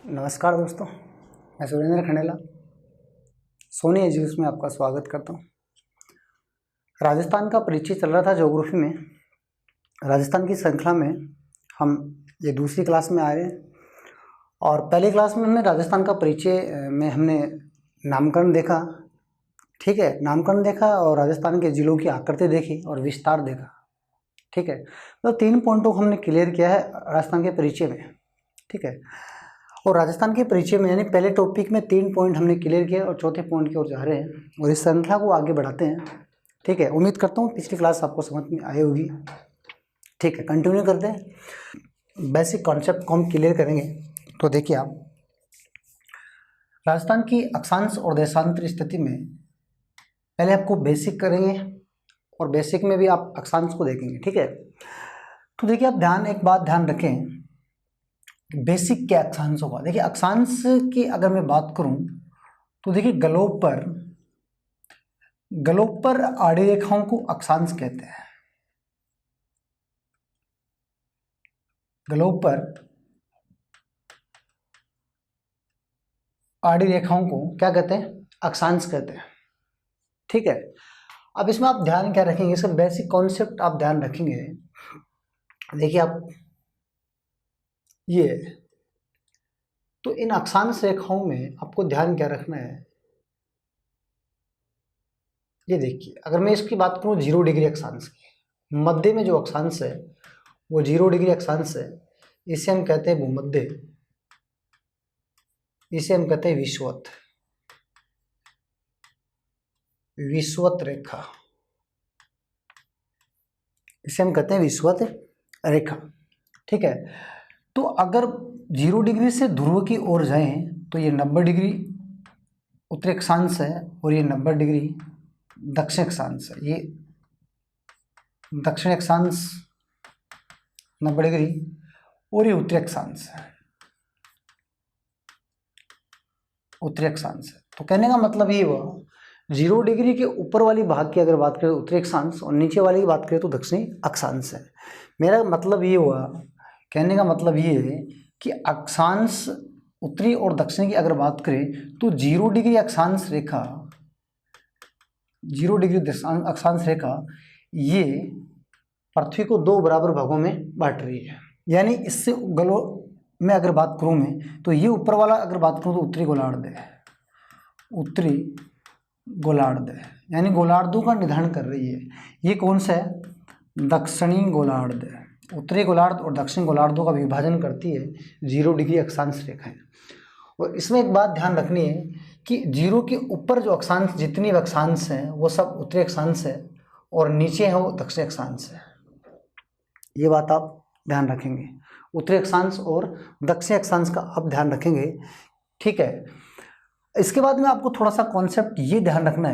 नमस्कार दोस्तों, मैं सुरेंद्र खंडेला सोनी एजुकेशन में आपका स्वागत करता हूँ। राजस्थान का परिचय चल रहा था ज्योग्राफी में। राजस्थान की श्रृंखला में हम ये दूसरी क्लास में आ रहे हैं और पहली क्लास में हमने राजस्थान का परिचय में हमने नामकरण देखा, ठीक है, नामकरण देखा और राजस्थान के जिलों की आकृति देखी और विस्तार देखा, ठीक है। तो 3 पॉइंटों को हमने क्लियर किया है राजस्थान के परिचय में, ठीक है। और राजस्थान के परिचय में यानी पहले टॉपिक में 3 पॉइंट हमने क्लियर किया और चौथे पॉइंट की ओर जा रहे हैं और इस श्रृंखला को आगे बढ़ाते हैं, ठीक है। उम्मीद करता हूँ पिछली क्लास आपको समझ में आई होगी, ठीक है। कंटिन्यू करते हैं, बेसिक कॉन्सेप्ट को हम क्लियर करेंगे। तो देखिए आप, राजस्थान की अक्षांश और देशांतर स्थिति में पहले आपको बेसिक करेंगे और बेसिक में भी आप अक्षांश को देखेंगे, ठीक है। तो देखिए आप एक बात ध्यान रखें, बेसिक क्या अक्षांश होगा। देखिए अक्षांश की अगर मैं बात करूं तो देखिए ग्लोब पर आड़ी रेखाओं को अक्षांश कहते हैं। ग्लोब पर आड़ी रेखाओं को क्या कहते हैं? अक्षांश कहते हैं, ठीक है। अब इसमें आप ध्यान क्या रखेंगे, इसका बेसिक कॉन्सेप्ट आप ध्यान रखेंगे। देखिए आप ये तो इन अक्षांश रेखाओं में आपको ध्यान क्या रखना है, ये देखिए अगर मैं इसकी बात करूं 0 डिग्री अक्षांश की, मध्य में जो अक्षांश है वो 0 डिग्री अक्षांश है, इसे हम कहते हैं भूमध्य, इसे हम कहते हैं विषुवत रेखा, इसे हम कहते हैं विषुवत रेखा, ठीक है। तो अगर 0 डिग्री से ध्रुव की ओर जाएं तो ये 90 डिग्री उत्तरी अक्षांश है और ये 90 डिग्री दक्षिण अक्षांश है। ये दक्षिण अक्षांश 90 डिग्री और ये उत्तरी अक्षांश है, उत्तरी अक्षांश है। तो कहने का मतलब ये हुआ 0 डिग्री के ऊपर वाली भाग की अगर बात करें तो उत्तरी अक्षांश और नीचे वाली की बात करें तो दक्षिणी अक्षांश है। मेरा मतलब ये हुआ, कहने का मतलब ये है कि अक्षांश उत्तरी और दक्षिणी की अगर बात करें तो 0 डिग्री अक्षांश रेखा, 0 डिग्री अक्षांश रेखा ये पृथ्वी को 2 बराबर भागों में बांट रही है। यानी इससे में अगर बात करूं मैं तो ये ऊपर वाला अगर बात करूं तो उत्तरी गोलार्ध है, उत्तरी गोलार्ध है, यानी गोलार्धों का निर्धारण कर रही है। ये कौन सा है? दक्षिणी गोलार्ध है। उत्तरी गोलार्ध और दक्षिण गोलार्धों का विभाजन करती है 0 डिग्री अक्षांश रेखाएं। और इसमें एक बात ध्यान रखनी है कि 0 के ऊपर जो अक्षांश जितनी भी अक्षांश हैं वो सब उत्तरी अक्षांश है और नीचे है वो दक्षिणी अक्षांश है। ये बात आप ध्यान रखेंगे, उत्तरी अक्षांश और दक्षिणी अक्षांश का आप ध्यान रखेंगे, ठीक है। इसके बाद में आपको थोड़ा सा कॉन्सेप्ट ये ध्यान रखना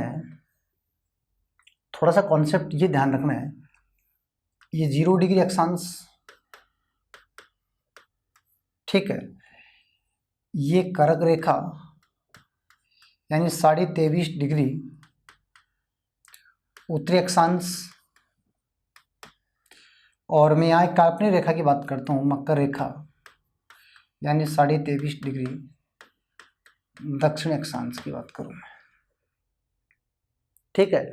है, ये 0 डिग्री अक्षांश, ठीक है, ये कर्क रेखा यानी 23.5 डिग्री उत्तरी अक्षांश, और मैं यहाँ एक काल्पनिक रेखा की बात करता हूँ, मकर रेखा यानी 23.5 डिग्री दक्षिण अक्षांश की बात करूँ मैं, ठीक है।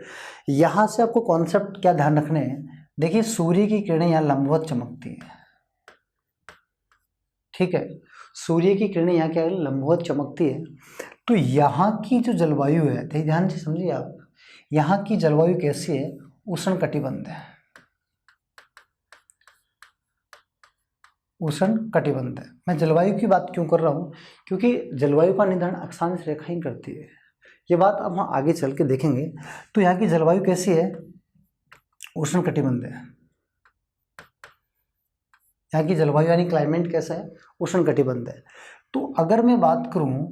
यहाँ से आपको कॉन्सेप्ट क्या ध्यान रखने हैं, देखिए सूर्य की किरणें यहाँ लंबवत चमकती है, ठीक है, सूर्य की किरणें यहाँ क्या है? लंबवत चमकती है। तो यहाँ की जो जलवायु है, ध्यान से समझिए आप, यहाँ की जलवायु कैसी है? उष्ण कटिबंध है, उष्ण कटिबंध है। मैं जलवायु की बात क्यों कर रहा हूँ? क्योंकि जलवायु का निर्धारण अक्षांश रेखा ही करती है। ये बात अब हम आगे चल के देखेंगे। तो यहाँ की जलवायु कैसी है? उष्ण कटिबंध है। यहाँ की जलवायु यानी क्लाइमेट कैसा है? उष्ण कटिबंध है। तो अगर मैं बात करूँ,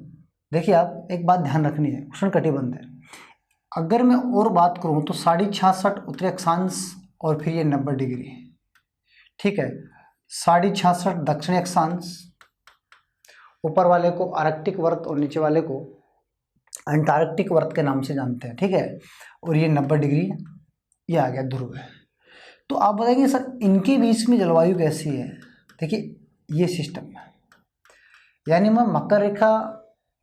देखिए आप एक बात ध्यान रखनी है, उष्ण कटिबंध है। अगर मैं और बात करूँ तो 66.5 उत्तरी अक्षांश और फिर ये 90 डिग्री, ठीक है, 66.5 दक्षिणी अक्षांश, ऊपर वाले को आर्कटिक वर्त और नीचे वाले को अंटार्कटिक वर्त के नाम से जानते हैं, ठीक है, और ये 90 डिग्री ये आ गया ध्रुव है। तो आप बताएंगे सर इनके बीच में जलवायु कैसी है? देखिए ये सिस्टम है, यानी मैं मकर रेखा,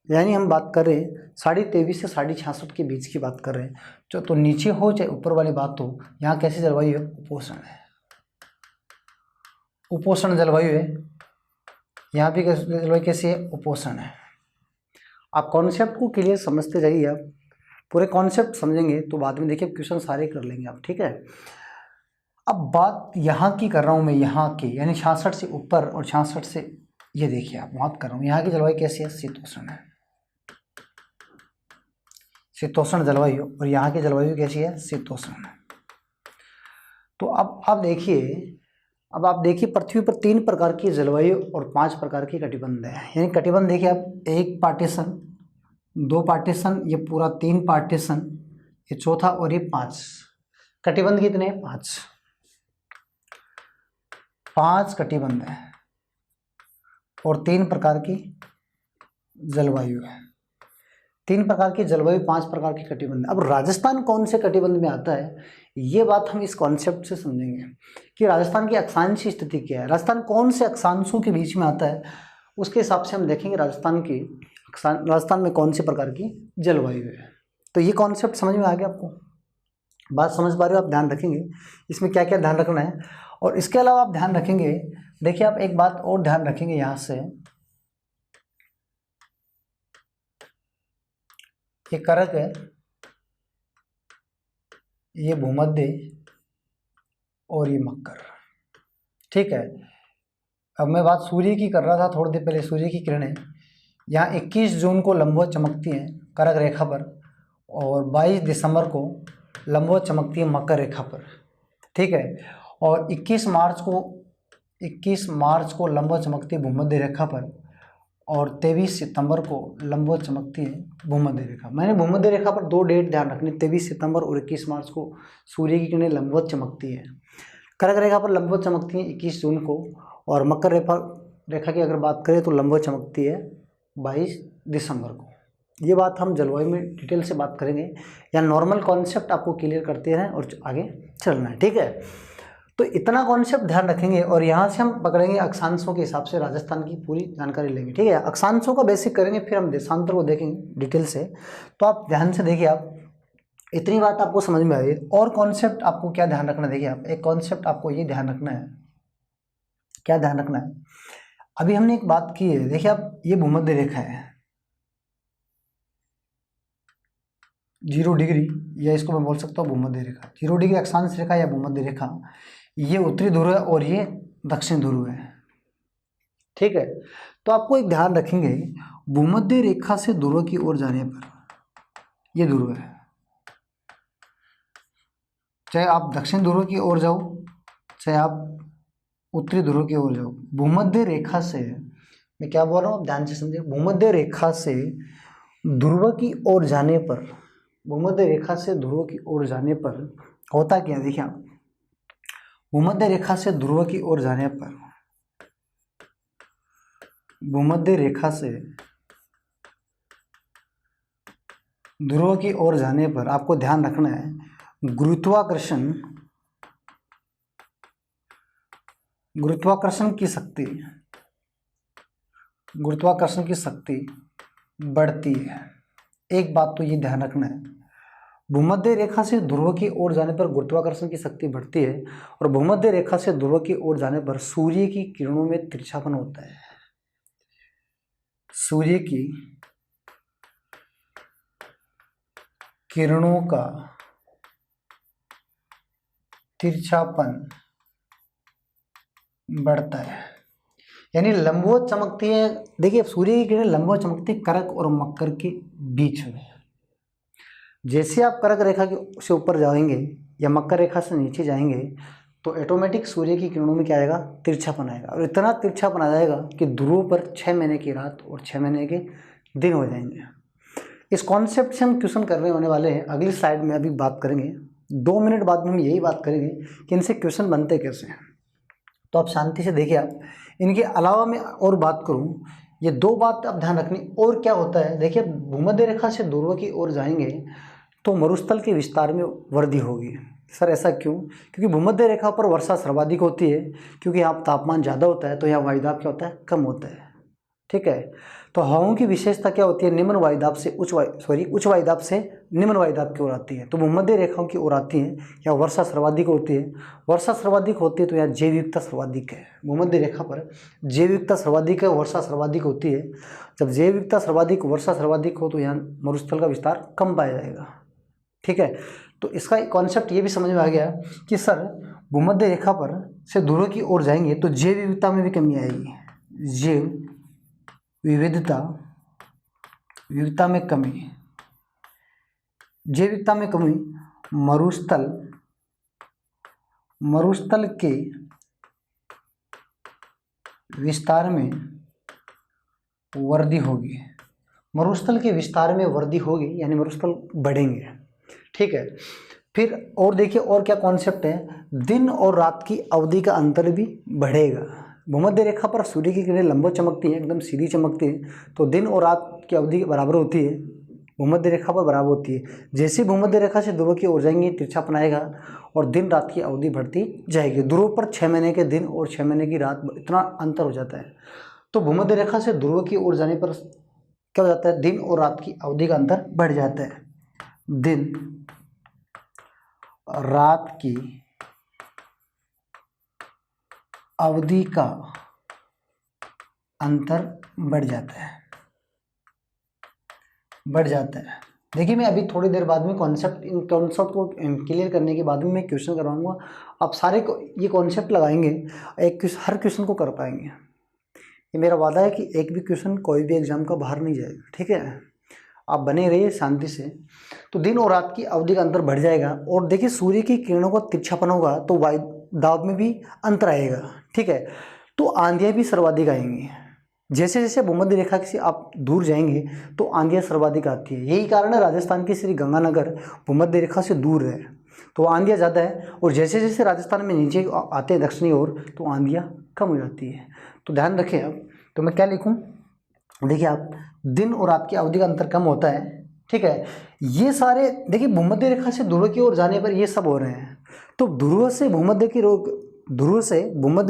यानी हम बात कर रहे हैं 23.5 से 66.5 के बीच की बात कर रहे हैं, जो तो नीचे हो चाहे ऊपर वाली बात हो, यहाँ कैसी जलवायु है? उपोष्ण है, उपोष्ण जलवायु है। यहाँ भी जलवायु कैसी है? उपोष्ण है। आप कॉन्सेप्ट को क्लियर समझते जाइए, आप पूरे कॉन्सेप्ट समझेंगे तो बाद में देखिए क्वेश्चन सारे कर लेंगे आप, ठीक है। अब बात यहाँ की कर रहा हूँ मैं, यहाँ की यानी 66 से ऊपर और 66 से, ये देखिए आप बात कर रहा हूँ यहाँ की जलवायु कैसी है? शीतोष्ण है, शीतोष्ण जलवायु। और यहाँ की जलवायु कैसी है? शीतोष्ण। तो अब आप देखिए, अब आप देखिए पृथ्वी पर 3 प्रकार की जलवायु और 5 प्रकार की कटिबंध है। यानी कटिबंध देखिए आप, 1 पार्टीशन, 2 पार्टीशन, ये पूरा 3 पार्टीशन, ये चौथा और ये 5। कटिबंध कितने? 5 कटिबंध है और 3 प्रकार की जलवायु है। 3 प्रकार की जलवायु, 5 प्रकार की कटिबंध। अब राजस्थान कौन से कटिबंध में आता है, ये बात हम इस कॉन्सेप्ट से समझेंगे कि राजस्थान की अक्षांशीय स्थिति क्या है, राजस्थान कौन से अक्षांशों के बीच में आता है, उसके हिसाब से हम देखेंगे राजस्थान में कौन से प्रकार की जलवायु है। तो ये कॉन्सेप्ट समझ में आ गया आपको? बात समझ पा रहे हो आप? ध्यान रखेंगे इसमें क्या क्या ध्यान रखना है। और इसके अलावा आप ध्यान रखेंगे, देखिए आप एक बात और ध्यान रखेंगे यहाँ से, ये करक है, ये भूमध्य और ये मकर, ठीक है। अब मैं बात सूर्य की कर रहा था थोड़ी देर पहले। सूर्य की किरणें यहाँ 21 जून को लंबवत चमकती हैं करक रेखा पर और 22 दिसंबर को लंबवत चमकती है मकर रेखा पर, ठीक है। और 21 मार्च को लंबवत चमकती है भूमध्य रेखा पर और 23 सितंबर को लंबवत चमकती है भूमध्य रेखा। मैंने भूमध्य रेखा पर 2 डेट ध्यान रखनी, 23 सितंबर और 21 मार्च को सूर्य की किरणें लंबवत चमकती है। कर्क रेखा पर लंबवत चमकती है 21 जून को, और मकर रेखा की अगर बात करें तो लंबवत चमकती है 22 दिसंबर को। ये बात हम जलवायु में डिटेल से बात करेंगे, या नॉर्मल कॉन्सेप्ट आपको क्लियर करते रहें और आगे चलना है, ठीक है। तो इतना कॉन्सेप्ट ध्यान रखेंगे और यहाँ से हम पकड़ेंगे अक्षांशों के हिसाब से राजस्थान की पूरी जानकारी लेंगे, ठीक है। अक्षांशों का बेसिक करेंगे, फिर हम देशांतर को देखेंगे डिटेल से। तो आप ध्यान से देखिए, आप इतनी बात आपको समझ में आई। और कॉन्सेप्ट आपको क्या ध्यान रखना है, देखिए आप एक कॉन्सेप्ट आपको ये ध्यान रखना है, क्या ध्यान रखना है। अभी हमने एक बात की है, देखिए आप, ये भूमध्य रेखा है 0 डिग्री, या इसको मैं बोल सकता हूँ भूमध्य रेखा, 0 डिग्री अक्षांश रेखा या भूमध्य रेखा। ये उत्तरी ध्रुव है और ये दक्षिण ध्रुव है, ठीक है। तो आपको एक ध्यान रखेंगे, भूमध्य रेखा से ध्रुव की ओर जाने पर ये ध्रुव है, चाहे आप दक्षिण ध्रुव की ओर जाओ चाहे आप उत्तरी ध्रुव की ओर जाओ, भूमध्य रेखा से, मैं क्या बोल रहा हूँ आप ध्यान से समझिए, भूमध्य रेखा से ध्रुव की ओर जाने पर, भूमध्य रेखा से ध्रुव की ओर जाने पर होता क्या, देखिए आप, भूमध्य रेखा से ध्रुव की ओर जाने पर, भूमध्य रेखा से ध्रुव की ओर जाने पर आपको ध्यान रखना है, गुरुत्वाकर्षण की शक्ति बढ़ती है। एक बात तो ये ध्यान रखना है, भूमध्य रेखा से ध्रुव की ओर जाने पर गुरुत्वाकर्षण की शक्ति बढ़ती है, और भूमध्य रेखा से ध्रुव की ओर जाने पर सूर्य की किरणों में तिरछापन होता है। सूर्य की किरणों का तिरछापन बढ़ता है, यानी लंबवत चमकती है। देखिए सूर्य की किरणें लंबवत चमकती है कर्क और मकर के बीच में। जैसे आप कर्क रेखा से ऊपर जाएंगे या मकर रेखा से नीचे जाएंगे तो ऑटोमेटिक सूर्य की किरणों में क्या आएगा, तिरछापन आएगा, और इतना तिरछापन आ जाएगा कि ध्रुव पर 6 महीने की रात और 6 महीने के दिन हो जाएंगे। इस कॉन्सेप्ट से हम क्वेश्चन करने होने वाले हैं, अगली स्लाइड में अभी बात करेंगे। 2 मिनट बाद में हम यही बात करेंगे कि इनसे क्वेश्चन बनते कैसे हैं। तो आप शांति से देखिए, आप इनके अलावा मैं और बात करूँ, ये 2 बात आप ध्यान रखनी। और क्या होता है, देखिए भूमध्य रेखा से ध्रुव की ओर जाएंगे तो मरुस्थल के विस्तार में वृद्धि होगी। सर ऐसा क्यों? क्योंकि भूमध्य रेखा पर वर्षा सर्वाधिक होती है, क्योंकि यहाँ तापमान ज़्यादा होता है तो यहाँ वायुदाब क्या होता है, कम होता है। ठीक है। तो हवाओं की विशेषता क्या होती है, निम्न वायुदाब से उच्च वायुदाब से निम्न वायुदाब की ओर आती है, तो भूमध्य रेखाओं की ओर आती है। या वर्षा सर्वाधिक होती है, वर्षा सर्वाधिक होती है तो यहाँ जैव विविधता सर्वाधिक है। भूमध्य रेखा पर जैव विविधता सर्वाधिक है, वर्षा सर्वाधिक होती है। जब जैव विविधता सर्वाधिक वर्षा सर्वाधिक हो तो यहाँ मरुस्थल का विस्तार कम पाया जाएगा, ठीक है। तो इसका कॉन्सेप्ट ये भी समझ में आ गया कि सर भूमध्य रेखा पर से ध्रुव की ओर जाएंगे तो जैव विविधता में भी कमी आएगी। जैव विविधता में कमी, जैव विविधता में कमी, मरुस्थल के विस्तार में वृद्धि होगी। मरुस्थल के विस्तार में वृद्धि होगी यानी मरुस्थल बढ़ेंगे, ठीक है। फिर और देखिए और क्या कॉन्सेप्ट है, दिन और रात की अवधि का अंतर भी बढ़ेगा। भूमध्य रेखा पर सूर्य की किरणें लंबवत चमकती हैं, एकदम सीधी चमकती है, तो दिन और रात की अवधि बराबर होती है, भूमध्य रेखा पर बराबर होती है। जैसे भूमध्य रेखा से ध्रुव की ओर जाएंगे तिरछापन आएगा और दिन रात की अवधि बढ़ती जाएगी। ध्रुव पर 6 महीने के दिन और 6 महीने की रात, इतना अंतर हो जाता है। तो भूमध्य रेखा से ध्रुव की ओर जाने पर क्या हो जाता है, दिन और रात की अवधि का अंतर बढ़ जाता है। दिन रात की अवधि का अंतर बढ़ जाता है। देखिए मैं अभी थोड़ी देर बाद में इन कॉन्सेप्ट को क्लियर करने के बाद में मैं क्वेश्चन करवाऊंगा। आप सारे को ये कॉन्सेप्ट लगाएंगे, हर क्वेश्चन को कर पाएंगे। ये मेरा वादा है कि एक भी क्वेश्चन कोई भी एग्जाम का बाहर नहीं जाएगा, ठीक है। आप बने रहिए शांति से। तो दिन और रात की अवधि का अंतर बढ़ जाएगा और देखिए सूर्य की किरणों का तिरछापन होगा तो वायुदाब में भी अंतर आएगा, ठीक है। तो आंधियाँ भी सर्वाधिक आएंगी। जैसे जैसे भूमध्य रेखा से आप दूर जाएंगे तो आंधियाँ सर्वाधिक आती है। यही कारण है राजस्थान के श्री गंगानगर भूमध्य रेखा से दूर है तो आंधियाँ ज़्यादा है, और जैसे जैसे राजस्थान में नीचे आते हैं दक्षिणी ओर तो आंधियाँ कम हो जाती है। तो ध्यान रखें। अब तो मैं क्या लिखूँ, देखिए आप दिन और रात की अवधि का अंतर कम होता है, ठीक है। ये सारे देखिए भूमध्य रेखा से ध्रुव की ओर जाने पर ये सब हो रहे हैं। तो ध्रुव से भूमध्य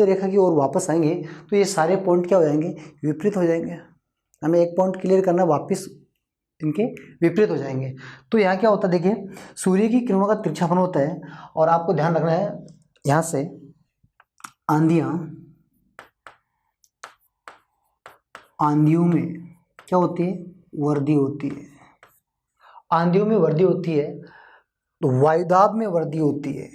रेखा की ओर वापस आएंगे तो ये सारे पॉइंट क्या हो जाएंगे, विपरीत हो जाएंगे। हमें एक पॉइंट क्लियर करना, वापस इनके विपरीत हो जाएंगे। तो यहाँ क्या होता है, देखिए सूर्य की किरणों का तिरछापन होता है और आपको ध्यान रखना है यहाँ से आंधियों में क्या होती है, वृद्धि होती है। आंधियों में वृद्धि होती है तो वायुदाब में वृद्धि होती है।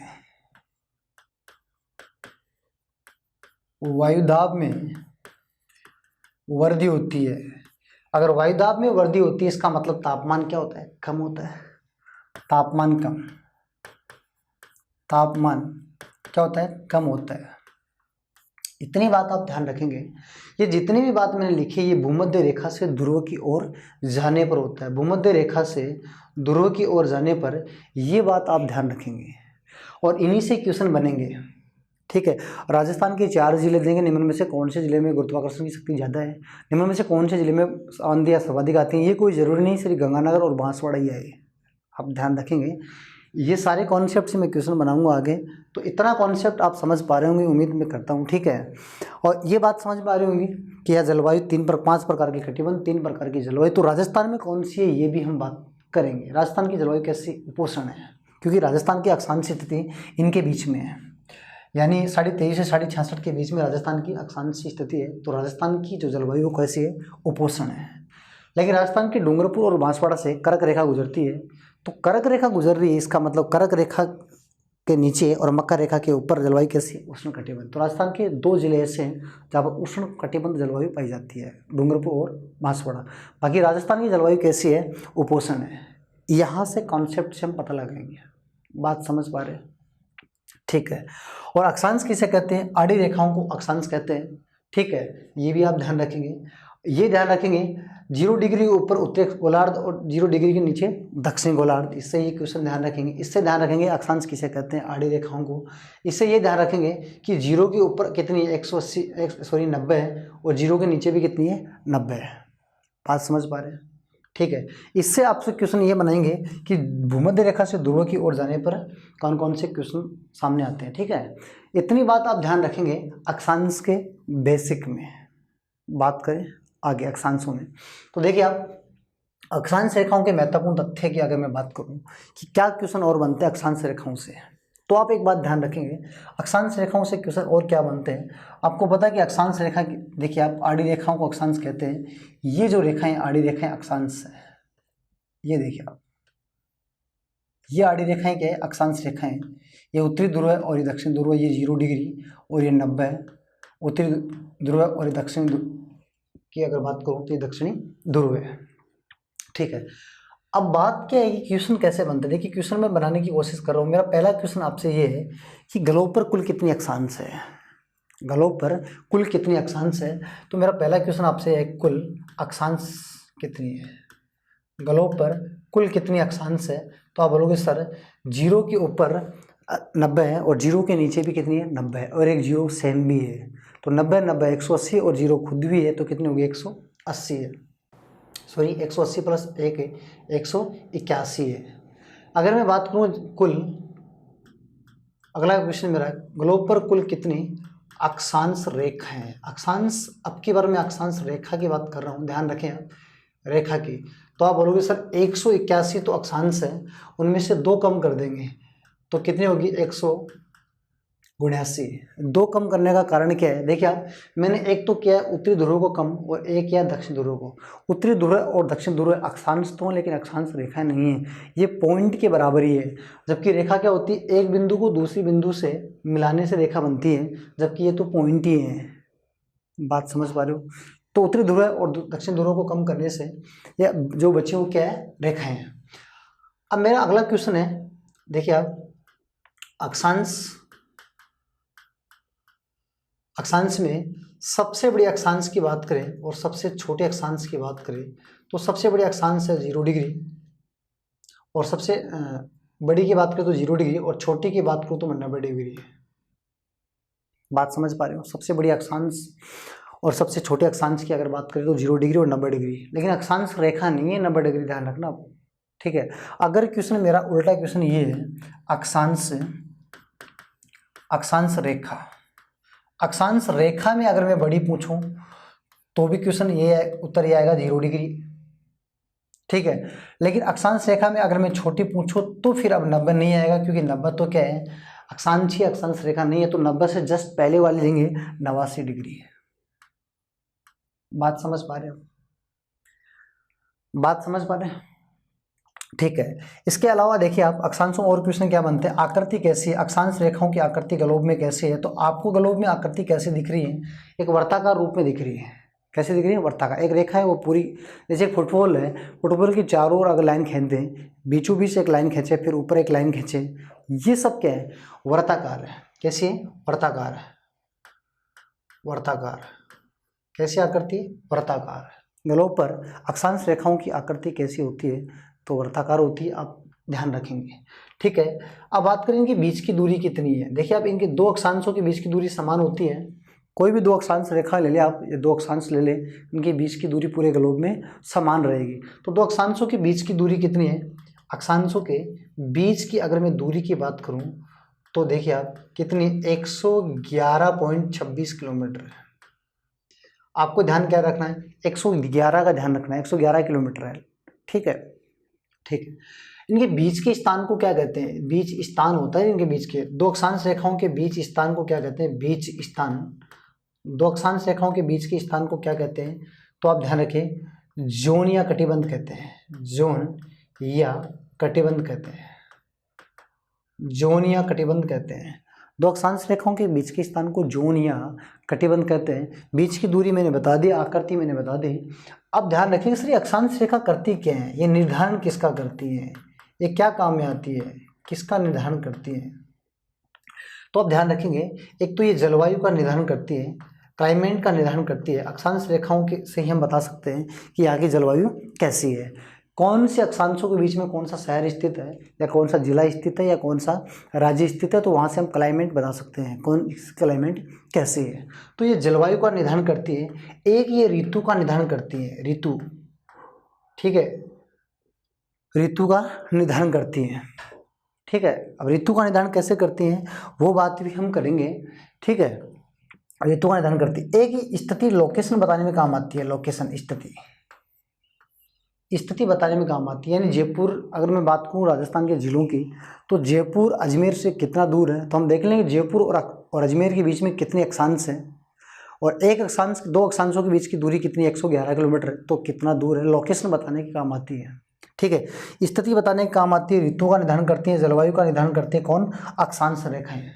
वायुदाब में वृद्धि होती है। अगर वायुदाब में वृद्धि होती है इसका मतलब तापमान क्या होता है, कम होता है। तापमान क्या होता है, कम होता है। इतनी बात आप ध्यान रखेंगे। ये जितनी भी बात मैंने लिखी ये भूमध्य रेखा से ध्रुव की ओर जाने पर होता है। भूमध्य रेखा से ध्रुव की ओर जाने पर ये बात आप ध्यान रखेंगे और इन्हीं से क्वेश्चन बनेंगे, ठीक है। राजस्थान के 4 जिले देंगे, निम्न में से कौन से जिले में गुरुत्वाकर्षण की शक्ति ज़्यादा है, निम्न में से कौन से जिले में आंधियाँ सर्वाधिक आती हैं। ये कोई ज़रूरी नहीं सिर्फ गंगानगर और बांसवाड़ा ही आए, आप ध्यान रखेंगे। ये सारे कॉन्सेप्ट से मैं क्वेश्चन बनाऊंगा आगे। तो इतना कॉन्सेप्ट आप समझ पा रहे होंगे, उम्मीद मैं करता हूँ, ठीक है। और ये बात समझ पा रहे होंगे कि यह जलवायु 5 प्रकार की कटिबंध, 3 प्रकार की जलवायु। तो राजस्थान में कौन सी है ये भी हम बात करेंगे। राजस्थान की जलवायु कैसी, उपोष्ण है, क्योंकि राजस्थान की अक्षांश स्थिति इनके बीच में है, यानी 23.5 से 66 के बीच में राजस्थान की अक्षांश स्थिति है। तो राजस्थान की जो जलवायु कैसी है, उपोष्ण है। लेकिन राजस्थान के डूंगरपुर और बांसवाड़ा से कर्क रेखा गुजरती है। तो कर्क रेखा गुजर रही है, इसका मतलब कर्क रेखा के नीचे और मकर रेखा के ऊपर जलवायु कैसी है, उष्ण कटिबंध। तो राजस्थान के 2 जिले ऐसे हैं जहाँ पर उष्ण कटिबंध जलवायु पाई जाती है, डूंगरपुर और बांसवाड़ा। बाकी राजस्थान की जलवायु कैसी है, उपोष्ण है। यहाँ से कॉन्सेप्ट से हम पता लगाएंगे, बात समझ पा रहे हैं, ठीक है। और अक्षांश किसे कहते हैं, आड़ी रेखाओं को अक्षांश कहते हैं, ठीक है। ये भी आप ध्यान रखेंगे। ये ध्यान रखेंगे 0 डिग्री के ऊपर उत्तरी गोलार्ध और 0 डिग्री के नीचे दक्षिणी गोलार्ध। इससे ये क्वेश्चन ध्यान रखेंगे। इससे ध्यान रखेंगे अक्षांश किसे कहते हैं, आड़ी रेखाओं को। इससे ये ध्यान रखेंगे कि 0 के ऊपर कितनी 90 है और 0 के नीचे भी कितनी है, 90 है। बात समझ पा रहे हैं, ठीक है। इससे आपसे क्वेश्चन ये बनाएंगे कि भूमध्य रेखा से ध्रुव की ओर जाने पर कौन कौन से क्वेश्चन सामने आते हैं, ठीक है। इतनी बात आप ध्यान रखेंगे। अक्षांश के बेसिक में बात करें आगे अक्षांशों में। तो देखिए आप अक्षांश रेखाओं के महत्वपूर्ण तथ्य की अगर मैं बात करूं कि क्या क्वेश्चन और बनते हैं अक्षांश रेखाओं से, तो आप एक बात ध्यान रखेंगे, अक्षांश रेखाओं से क्वेश्चन और क्या बनते हैं। आपको पता है कि अक्षांश रेखा की, देखिए आप आड़ी रेखाओं को अक्षांश कहते हैं। ये जो रेखाएं आड़ी रेखाएं अक्षांश है, ये देखिए आप, ये आड़ी रेखाएं क्या है, अक्षांश रेखाएं। ये उत्तरी ध्रुव है और ये दक्षिण ध्रुव है, ये 0 डिग्री और ये 90 है। उत्तरी ध्रुव और ये दक्षिण ध्रुव की अगर बात करूँ तो ये दक्षिणी ध्रुव है। ठीक है, अब बात क्या है कि क्वेश्चन कैसे बनते हैं। देखिए क्वेश्चन मैं बनाने की कोशिश कर रहा हूँ। मेरा पहला क्वेश्चन आपसे ये है कि ग्लोब पर कुल कितनी अक्षांश है, ग्लोब पर कुल कितनी अक्षांश है। तो मेरा पहला क्वेश्चन आपसे है कुल अक्षांश कितनी है, ग्लोब पर कुल कितनी अक्षांश है। तो आप बोलोगे सर 0 के ऊपर 90 है और 0 के नीचे भी कितनी है, 90 है, और एक 0 सेम भी है। तो 90 90 180 और 0 खुद भी है, तो कितनी होगी 180 है। सॉरी 180 प्लस 1 है 181 है। अगर मैं बात करूँ कुल, अगला क्वेश्चन मेरा है ग्लोब पर कुल कितनी अक्षांश रेखा है। अक्षांश, अब की बार मैं अक्षांश रेखा की बात कर रहा हूँ, ध्यान रखें आप, रेखा की। तो आप बोलोगे सर 181 तो अक्षांश है, उनमें से 2 कम कर देंगे तो कितनी होगी 179। 2 कम करने का कारण क्या है, देखिए आप, मैंने एक तो किया है उत्तरी ध्रुव को कम और एक किया दक्षिण ध्रुव को। उत्तरी ध्रुव और दक्षिण ध्रुव अक्षांश तो हैं लेकिन अक्षांश रेखा नहीं है, ये पॉइंट के बराबर ही है। जबकि रेखा क्या होती है, एक बिंदु को दूसरी बिंदु से मिलाने से रेखा बनती है, जबकि ये तो पॉइंट ही है। बात समझ पा रहे हो। तो उत्तरी ध्रुव और दक्षिण ध्रुव को कम करने से या जो बचे वो क्या है, रेखाएं हैं। अब मेरा अगला क्वेश्चन है, देखिए आप, अक्षांश में सबसे बड़ी अक्षांश की बात करें और सबसे छोटे अक्षांश की बात करें तो सबसे बड़ी अक्षांश है 0 डिग्री और सबसे बड़ी की बात करें तो 0 डिग्री और छोटी की बात करूँ तो 90 डिग्री है। बात समझ पा रहे हो। सबसे बड़ी अक्षांश और सबसे छोटे अक्षांश की अगर बात करें तो 0 डिग्री और 90 डिग्री, लेकिन अक्षांश रेखा नहीं है 90 डिग्री, ध्यान रखना आप। ठीक है, अगर क्वेश्चन मेरा उल्टा क्वेश्चन ये है अक्षांश रेखा, अक्षांश रेखा में अगर मैं बड़ी पूछूं तो भी क्वेश्चन ये है, उत्तर ये आएगा 0 डिग्री। ठीक है, लेकिन अक्षांश रेखा में अगर मैं छोटी पूछूं तो फिर अब 90 नहीं आएगा, क्योंकि 90 तो क्या है, अक्षांश ही अक्षांश रेखा नहीं है। तो 90 से जस्ट पहले वाले लेंगे 89 डिग्री। बात समझ पा रहे हो, बात समझ पा रहे हैं। ठीक है, इसके अलावा देखिए आप अक्षांशों और क्वेश्चन क्या बनते हैं, आकृति कैसी है, अक्षांश रेखाओं की आकृति ग्लोब में कैसी है। तो आपको ग्लोब में आकृति कैसे दिख रही है, एक वर्ताकार रूप में दिख रही है। कैसे दिख रही है, वर्ताकार। एक रेखा है वो पूरी, जैसे एक फुटबॉल है, फुटबॉल की चारों ओर अगर लाइन खींच दें, बीचों बीच एक लाइन खींचे, फिर ऊपर एक लाइन खींचे, ये सब क्या है, वर्ताकार है। कैसी है, वर्ताकार है, वर्ताकार। कैसी आकृति, वर्ताकार। ग्लोब पर अक्षांश रेखाओं की आकृति कैसी होती है, तो वर्ताकार होती है, आप ध्यान रखेंगे। ठीक है, अब बात करें इनके बीच की दूरी कितनी है। देखिए आप, इनके 2 अक्षांशों के बीच की दूरी समान होती है। कोई भी 2 अक्षांश रेखा ले ले आप, ये 2 अक्षांश ले ले, इनके बीच की दूरी पूरे ग्लोब में समान रहेगी। तो 2 अक्षांशों के बीच की दूरी कितनी है, अक्षांशों के बीच की अगर मैं दूरी की बात करूँ तो देखिए आप कितनी, 111.26 किलोमीटर है। आपको ध्यान क्या रखना है, 111 का ध्यान रखना है, 111 किलोमीटर है। ठीक है, ठीक है। इनके बीच के स्थान को क्या कहते हैं, बीच स्थान होता है इनके बीच के, 2 अक्षांश रेखाओं के बीच स्थान को क्या कहते हैं, बीच स्थान। 2 अक्षांश रेखाओं के बीच के स्थान को क्या कहते हैं, तो आप ध्यान रखें, जोन या कटिबंध कहते हैं, जोन या कटिबंध कहते हैं, जोन या कटिबंध कहते हैं। 2 अक्षांश रेखाओं के बीच के स्थान को जोन या कटिबंध कहते हैं। बीच की दूरी मैंने बता दी, आकृति मैंने बता दी। अब ध्यान रखिए सर, अक्षांश रेखा करती क्या है, ये निर्धारण किसका करती है, ये क्या काम में आती है, किसका निर्धारण करती है। तो आप ध्यान रखेंगे, एक तो ये जलवायु का निर्धारण करती है, क्लाइमेट का निर्धारण करती है। अक्षांश रेखाओं के से ही हम बता सकते हैं कि यहाँ की जलवायु कैसी है, कौन से अक्षांशों के बीच में कौन सा शहर स्थित है या कौन सा जिला स्थित है या कौन सा राज्य स्थित है, तो वहाँ से हम क्लाइमेट बता सकते हैं कौन क्लाइमेट कैसी है। तो ये जलवायु का निर्धारण करती है। एक ये ऋतु का निर्धारण करती है, ऋतु। ठीक है, ऋतु का निर्धारण करती है। ठीक है, अब ऋतु का निर्धारण कैसे करती हैं वो बात भी हम करेंगे। ठीक है, ऋतु का निर्धारण करती है। एक ही स्थिति लोकेशन बताने में काम आती है, लोकेशन स्थिति बताने में काम आती है। यानी जयपुर, अगर मैं बात करूँ राजस्थान के जिलों की, तो जयपुर अजमेर से कितना दूर है, तो हम देख लेंगे जयपुर और अजमेर के बीच में कितने अक्षांश हैं, और एक अक्षांश दो अक्षांशों के बीच की दूरी कितनी, 111 किलोमीटर है, तो कितना दूर है, लोकेशन बताने के काम आती है। ठीक है, स्थिति बताने के काम आती है, ऋतुओं का निर्धारण करती है, जलवायु का निर्धारण करते हैं कौन, अक्षांश रेखाएं।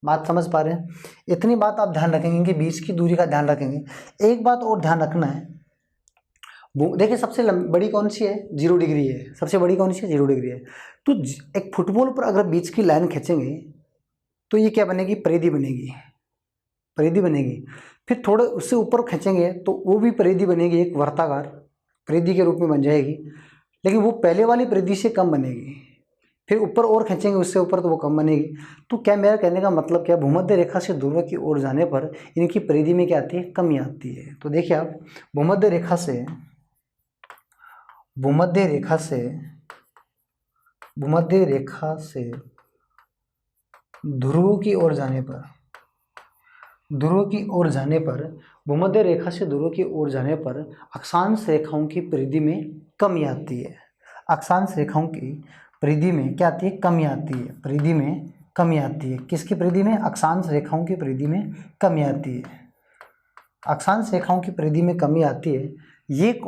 बात समझ पा रहे हैं? इतनी बात आप ध्यान रखेंगे कि बीच की दूरी का ध्यान रखेंगे। एक बात और ध्यान रखना है, देखिए सबसे बड़ी कौन सी है, 0 डिग्री है, सबसे बड़ी कौन सी है, 0 डिग्री है। तो एक फुटबॉल पर अगर बीच की लाइन खींचेंगे तो ये क्या बनेगी, परिधि बनेगी, परिधि बनेगी। फिर थोड़े उससे ऊपर खींचेंगे तो वो भी परिधि बनेगी, एक वर्ताकार परिधि के रूप में बन जाएगी, लेकिन वो पहले वाली परिधि से कम बनेगी। फिर ऊपर और खींचेंगे उससे ऊपर तो वो कम बनेगी। तो क्या मेरा कहने का मतलब क्या, भूमध्य रेखा से दूर की ओर जाने पर इनकी परिधि में क्या आती है, कमी आती है। तो देखिए आप भूमध्य रेखा से ध्रुव की ओर जाने पर, भूमध्य रेखा से ध्रुव की ओर जाने पर अक्षांश रेखाओं की परिधि में कमी आती है। अक्षांश रेखाओं की परिधि में क्या आती है, कमी आती है, परिधि में कमी आती है। किसकी परिधि में, अक्षांश रेखाओं की परिधि में कमी आती है, अक्षांश रेखाओं की परिधि में कमी आती है। ये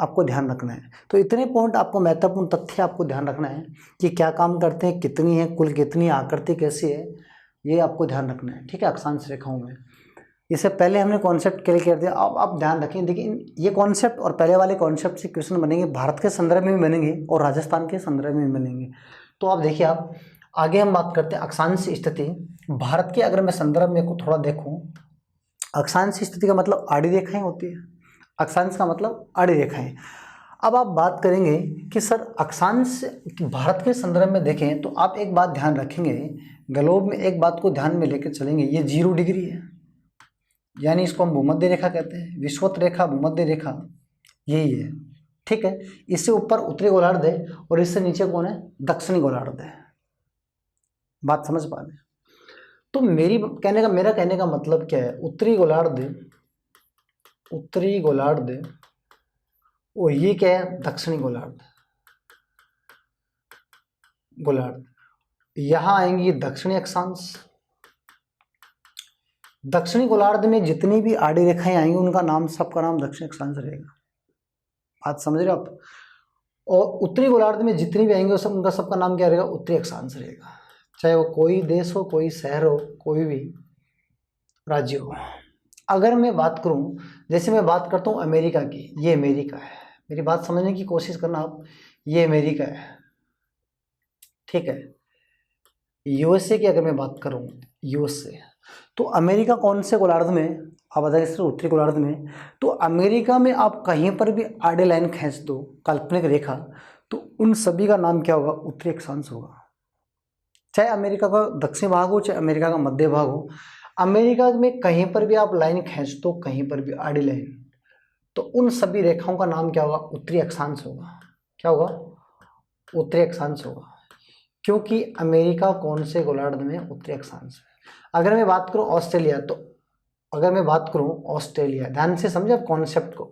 आपको ध्यान रखना है। तो इतने पॉइंट आपको, महत्वपूर्ण तथ्य आपको ध्यान रखना है कि क्या काम करते हैं, कितनी है, कुल कितनी, आकृति कैसी है, ये आपको ध्यान रखना है। ठीक है, अक्षांश रेखाओं में इससे पहले हमने कॉन्सेप्ट क्लियर कर दिया। अब आप ध्यान रखें, देखिए ये कॉन्सेप्ट और पहले वाले कॉन्सेप्ट से क्वेश्चन बनेंगे, भारत के संदर्भ में भी बनेंगे और राजस्थान के संदर्भ में भी बनेंगे। तो आप देखिए, आप आगे हम बात करते हैं अक्षांश स्थिति। भारत के अगर मैं संदर्भ में को थोड़ा देखूं, अक्षांश स्थिति का मतलब आड़ी रेखाएं होती है, अक्षांश का मतलब आड़ी रेखाएं। अब आप बात करेंगे कि सर अक्षांश भारत के संदर्भ में देखें, तो आप एक बात ध्यान रखेंगे, ग्लोब में एक बात को ध्यान में लेकर चलेंगे, ये 0 डिग्री है, यानी इसको हम भूमध्य रेखा कहते हैं, विषुवत रेखा, भूमध्य रेखा यही है। ठीक है, इससे ऊपर उत्तरी गोलार्ध है और इससे नीचे कौन है, दक्षिणी गोलार्ध है। बात समझ पा रहे हैं? तो मेरा कहने का मतलब क्या है, उत्तरी गोलार्ध और ये क्या है, दक्षिणी गोलार्ध। यहां आएंगी दक्षिणी अक्षांश। दक्षिणी गोलार्ध में जितनी भी आड़ी रेखाएं आएंगी उनका नाम, सबका नाम दक्षिणी अक्षांश रहेगा। बात समझ रहे हो आप? और उत्तरी गोलार्ध में जितनी भी आएंगे उनका सबका नाम क्या रहेगा, उत्तरी अक्षांश रहेगा। चाहे वो कोई देश हो, कोई शहर हो, कोई भी राज्य हो। अगर मैं बात करूं, जैसे मैं बात करता हूं अमेरिका की, ये अमेरिका है, मेरी बात समझने की कोशिश करना आप, ये अमेरिका है। ठीक है, यूएसए की अगर मैं बात करूं, यूएसए, तो अमेरिका कौन से गोलार्ध में, आप बताइए सर, उत्तरी गोलार्ध में। तो अमेरिका में आप कहीं पर भी आड़ी लाइन खींच दो, काल्पनिक रेखा, तो उन सभी का नाम क्या होगा, उत्तरी अक्षांश होगा। चाहे अमेरिका का दक्षिण भाग हो, चाहे अमेरिका का मध्य भाग हो, अमेरिका में कहीं पर भी आप लाइन खींच दो, कहीं पर भी आड़ी लाइन, तो उन सभी रेखाओं का नाम क्या होगा, उत्तरी अक्षांश होगा। क्या होगा, उत्तरी अक्षांश होगा, क्योंकि अमेरिका कौन से गोलार्ध में, उत्तरी अक्षांश में। अगर मैं बात करूं ऑस्ट्रेलिया, तो अगर मैं बात करूं ऑस्ट्रेलिया, ध्यान से समझे आप कॉन्सेप्ट को,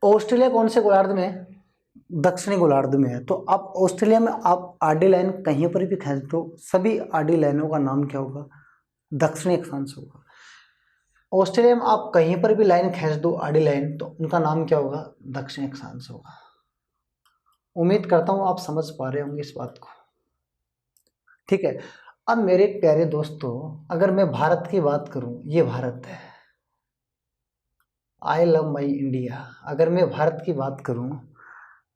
ऑस्ट्रेलिया कौन से गोलार्ध में है, दक्षिणी गोलार्ध में है। तो आप ऑस्ट्रेलिया में आप आड़ी लाइन कहीं पर भी खींच दो, सभी आड़ी लाइनों का नाम क्या होगा, दक्षिणी अक्षांश होगा। ऑस्ट्रेलिया में आप कहीं पर भी लाइन खींच दो, आड़ी लाइन, तो उनका नाम क्या होगा, दक्षिणी अक्षांश होगा। उम्मीद करता हूं आप समझ पा रहे होंगे इस बात को। ठीक है, अब मेरे प्यारे दोस्तों, अगर मैं भारत की बात करूं, ये भारत है, आई लव माई इंडिया। अगर मैं भारत की बात करूं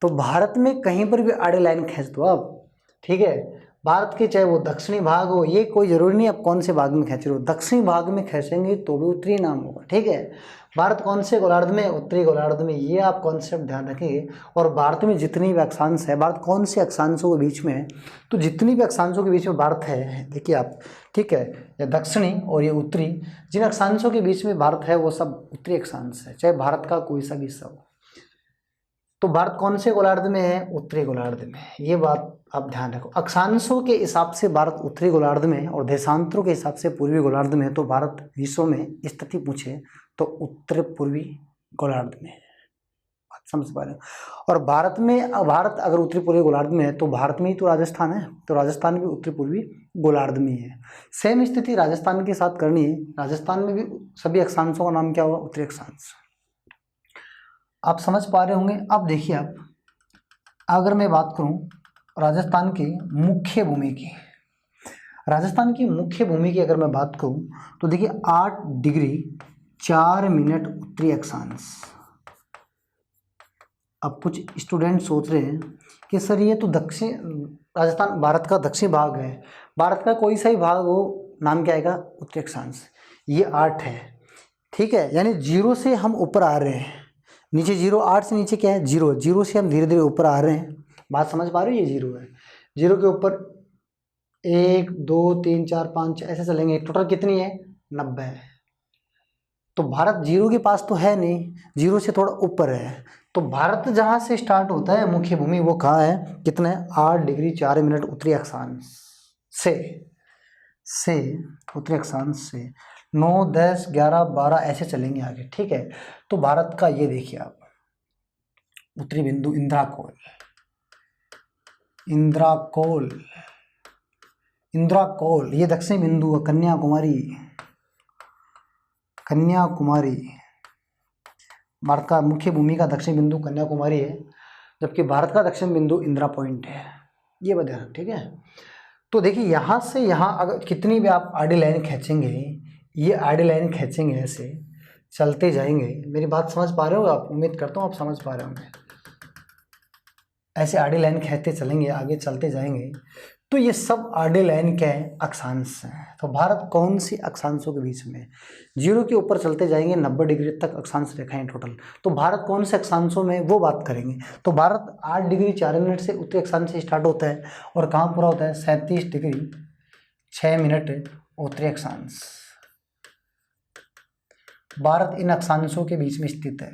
तो भारत में कहीं पर भी आड़ी लाइन खींच दो आप। ठीक है, भारत के चाहे वो दक्षिणी भाग हो, ये कोई जरूरी नहीं आप कौन से भाग में खींच रहे हो, दक्षिणी भाग में खींचेंगे तो भी उत्तरी नाम होगा। ठीक है, भारत कौन से गोलार्ध में, उत्तरी गोलार्ध में, ये आप कॉन्सेप्ट ध्यान रखेंगे। और भारत में जितनी भी अक्षांश है, भारत कौन से अक्षांशों के बीच में है, तो जितनी भी अक्षांशों के बीच में भारत है, देखिए आप, ठीक है, ये दक्षिणी और ये उत्तरी, जिन अक्षांशों के बीच में भारत है वो सब उत्तरी अक्षांश है, चाहे भारत का कोई सा भी हिस्सा हो। तो भारत कौन से गोलार्ध में है, उत्तरी गोलार्ध में। ये बात आप ध्यान रखो, अक्षांशों के हिसाब से भारत उत्तरी गोलार्ध में और देशांतरों के हिसाब से पूर्वी गोलार्ध में, तो भारत विश्व में स्थिति पूछे तो उत्तर पूर्वी गोलार्ध में है। बात समझ पा रहे हो? और भारत अगर उत्तरी पूर्वी गोलार्ध में है तो भारत में ही तो राजस्थान है, तो राजस्थान भी उत्तरी पूर्वी गोलार्ध में है। सेम स्थिति राजस्थान के साथ करनी है। राजस्थान में भी सभी अक्षांशों का नाम क्या होगा? उत्तरी अक्षांश। आप समझ पा रहे होंगे। अब देखिए, आप अगर मैं बात करूं राजस्थान की मुख्य भूमि की, राजस्थान की मुख्य भूमि की अगर मैं बात करूं तो देखिए 8 डिग्री 4 मिनट उत्तरी अक्षांश। अब कुछ स्टूडेंट सोच रहे हैं कि सर ये तो दक्षिण राजस्थान भारत का दक्षिण भाग है, भारत का कोई सा ही भाग हो, नाम क्या आएगा? उत्तरी अक्षांश। ये 8 है, ठीक है, यानी 0 से हम ऊपर आ रहे हैं, नीचे 0, 8 से नीचे क्या है? 0, 0 से हम धीरे धीरे ऊपर आ रहे हैं। बात समझ पा रहे हो? ये 0 है, 0 के ऊपर 1 2 3 4 5 ऐसे चलेंगे, टोटल कितनी है? 90 है। तो भारत 0 के पास तो है नहीं, 0 से थोड़ा ऊपर है। तो भारत जहाँ से स्टार्ट होता है मुख्य भूमि, वो कहाँ है? कितना है? 8 डिग्री 4 मिनट उत्तरी अक्षांश से उत्तरी अक्षांश से 9 10 11 12 ऐसे चलेंगे आगे, ठीक है। तो भारत का ये देखिए आप उत्तरी बिंदु इंद्राकोल, ये दक्षिण बिंदु है कन्याकुमारी। भारत का मुख्य भूमि का दक्षिण बिंदु कन्याकुमारी है, जबकि भारत का दक्षिण बिंदु इंदिरा पॉइंट है। ये बता, ठीक है। तो देखिए यहाँ से यहाँ अगर कितनी भी आप आडी लाइन खींचेंगे, ये आडी लाइन खींचेंगे, ऐसे चलते जाएंगे। मेरी बात समझ पा रहे हो आप? उम्मीद करता हूँ आप समझ पा रहे होंगे। ऐसे आडी लाइन खींचते चलेंगे, आगे चलते जाएंगे, तो ये सब आडी लाइन क्या है? अक्षांश हैं। तो भारत कौन सी अक्षांशों के बीच में? 0 के ऊपर चलते जाएंगे, 90 डिग्री तक अक्षांश रेखाएं टोटल। तो भारत कौन से अक्षांशों में, वो बात करेंगे। तो भारत 8 डिग्री 4 मिनट से उत्तरी अक्षांश से स्टार्ट होता है और कहाँ पूरा होता है? 37 डिग्री 6 मिनट उत्तरी अक्षांश। भारत इन अक्षांशों के बीच में स्थित है,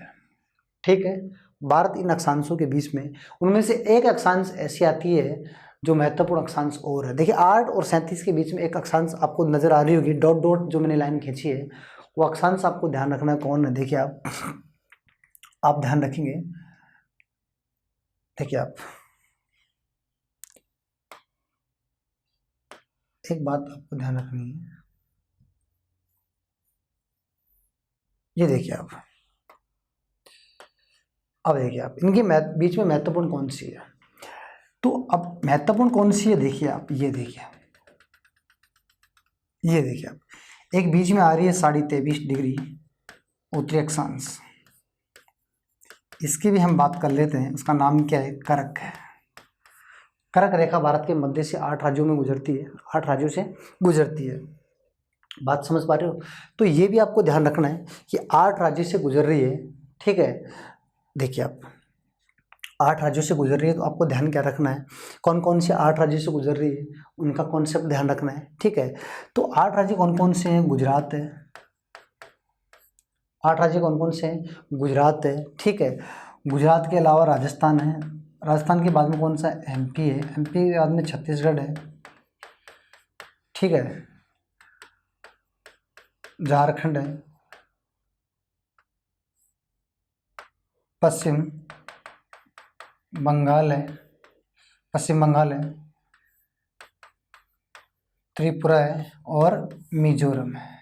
ठीक है। भारत इन अक्षांशों के बीच में, उनमें से एक अक्षांश ऐसी आती है जो महत्वपूर्ण अक्षांश और है। देखिए 8 और 37 के बीच में एक अक्षांश आपको नजर आ रही होगी, डॉट डॉट जो मैंने लाइन खींची है, वो अक्षांश आपको ध्यान रखना है कौन है। देखिए आप ध्यान रखेंगे, देखिए आप एक बात आपको ध्यान रखनी है, ये देखिए आप, अब देखिए आप इनके बीच में महत्वपूर्ण कौन सी है। तो अब महत्वपूर्ण कौन सी है, देखिए आप, ये देखिए आप, एक बीच में आ रही है 23.5 डिग्री उत्तरी अक्षांश। इसकी भी हम बात कर लेते हैं, उसका नाम क्या है? करक है। करक रेखा भारत के मध्य से 8 राज्यों में गुजरती है, 8 राज्यों से गुजरती है। बात समझ पा रहे हो? तो ये भी आपको ध्यान रखना है कि 8 राज्यों से गुजर रही है, ठीक है। देखिए आप 8 राज्यों से गुजर रही है, तो आपको ध्यान क्या रखना है? कौन कौन से 8 राज्यों से गुजर रही है, उनका कॉन्सेप्ट ध्यान रखना है, ठीक है। तो 8 राज्य कौन कौन से हैं? गुजरात है। 8 राज्य कौन कौन से हैं? गुजरात है, ठीक है। गुजरात के अलावा राजस्थान है, राजस्थान के बाद में कौन सा? एमपी है, एमपी के बाद में छत्तीसगढ़ है, ठीक है। झारखंड है, पश्चिम बंगाल है, त्रिपुरा है और मिजोरम है।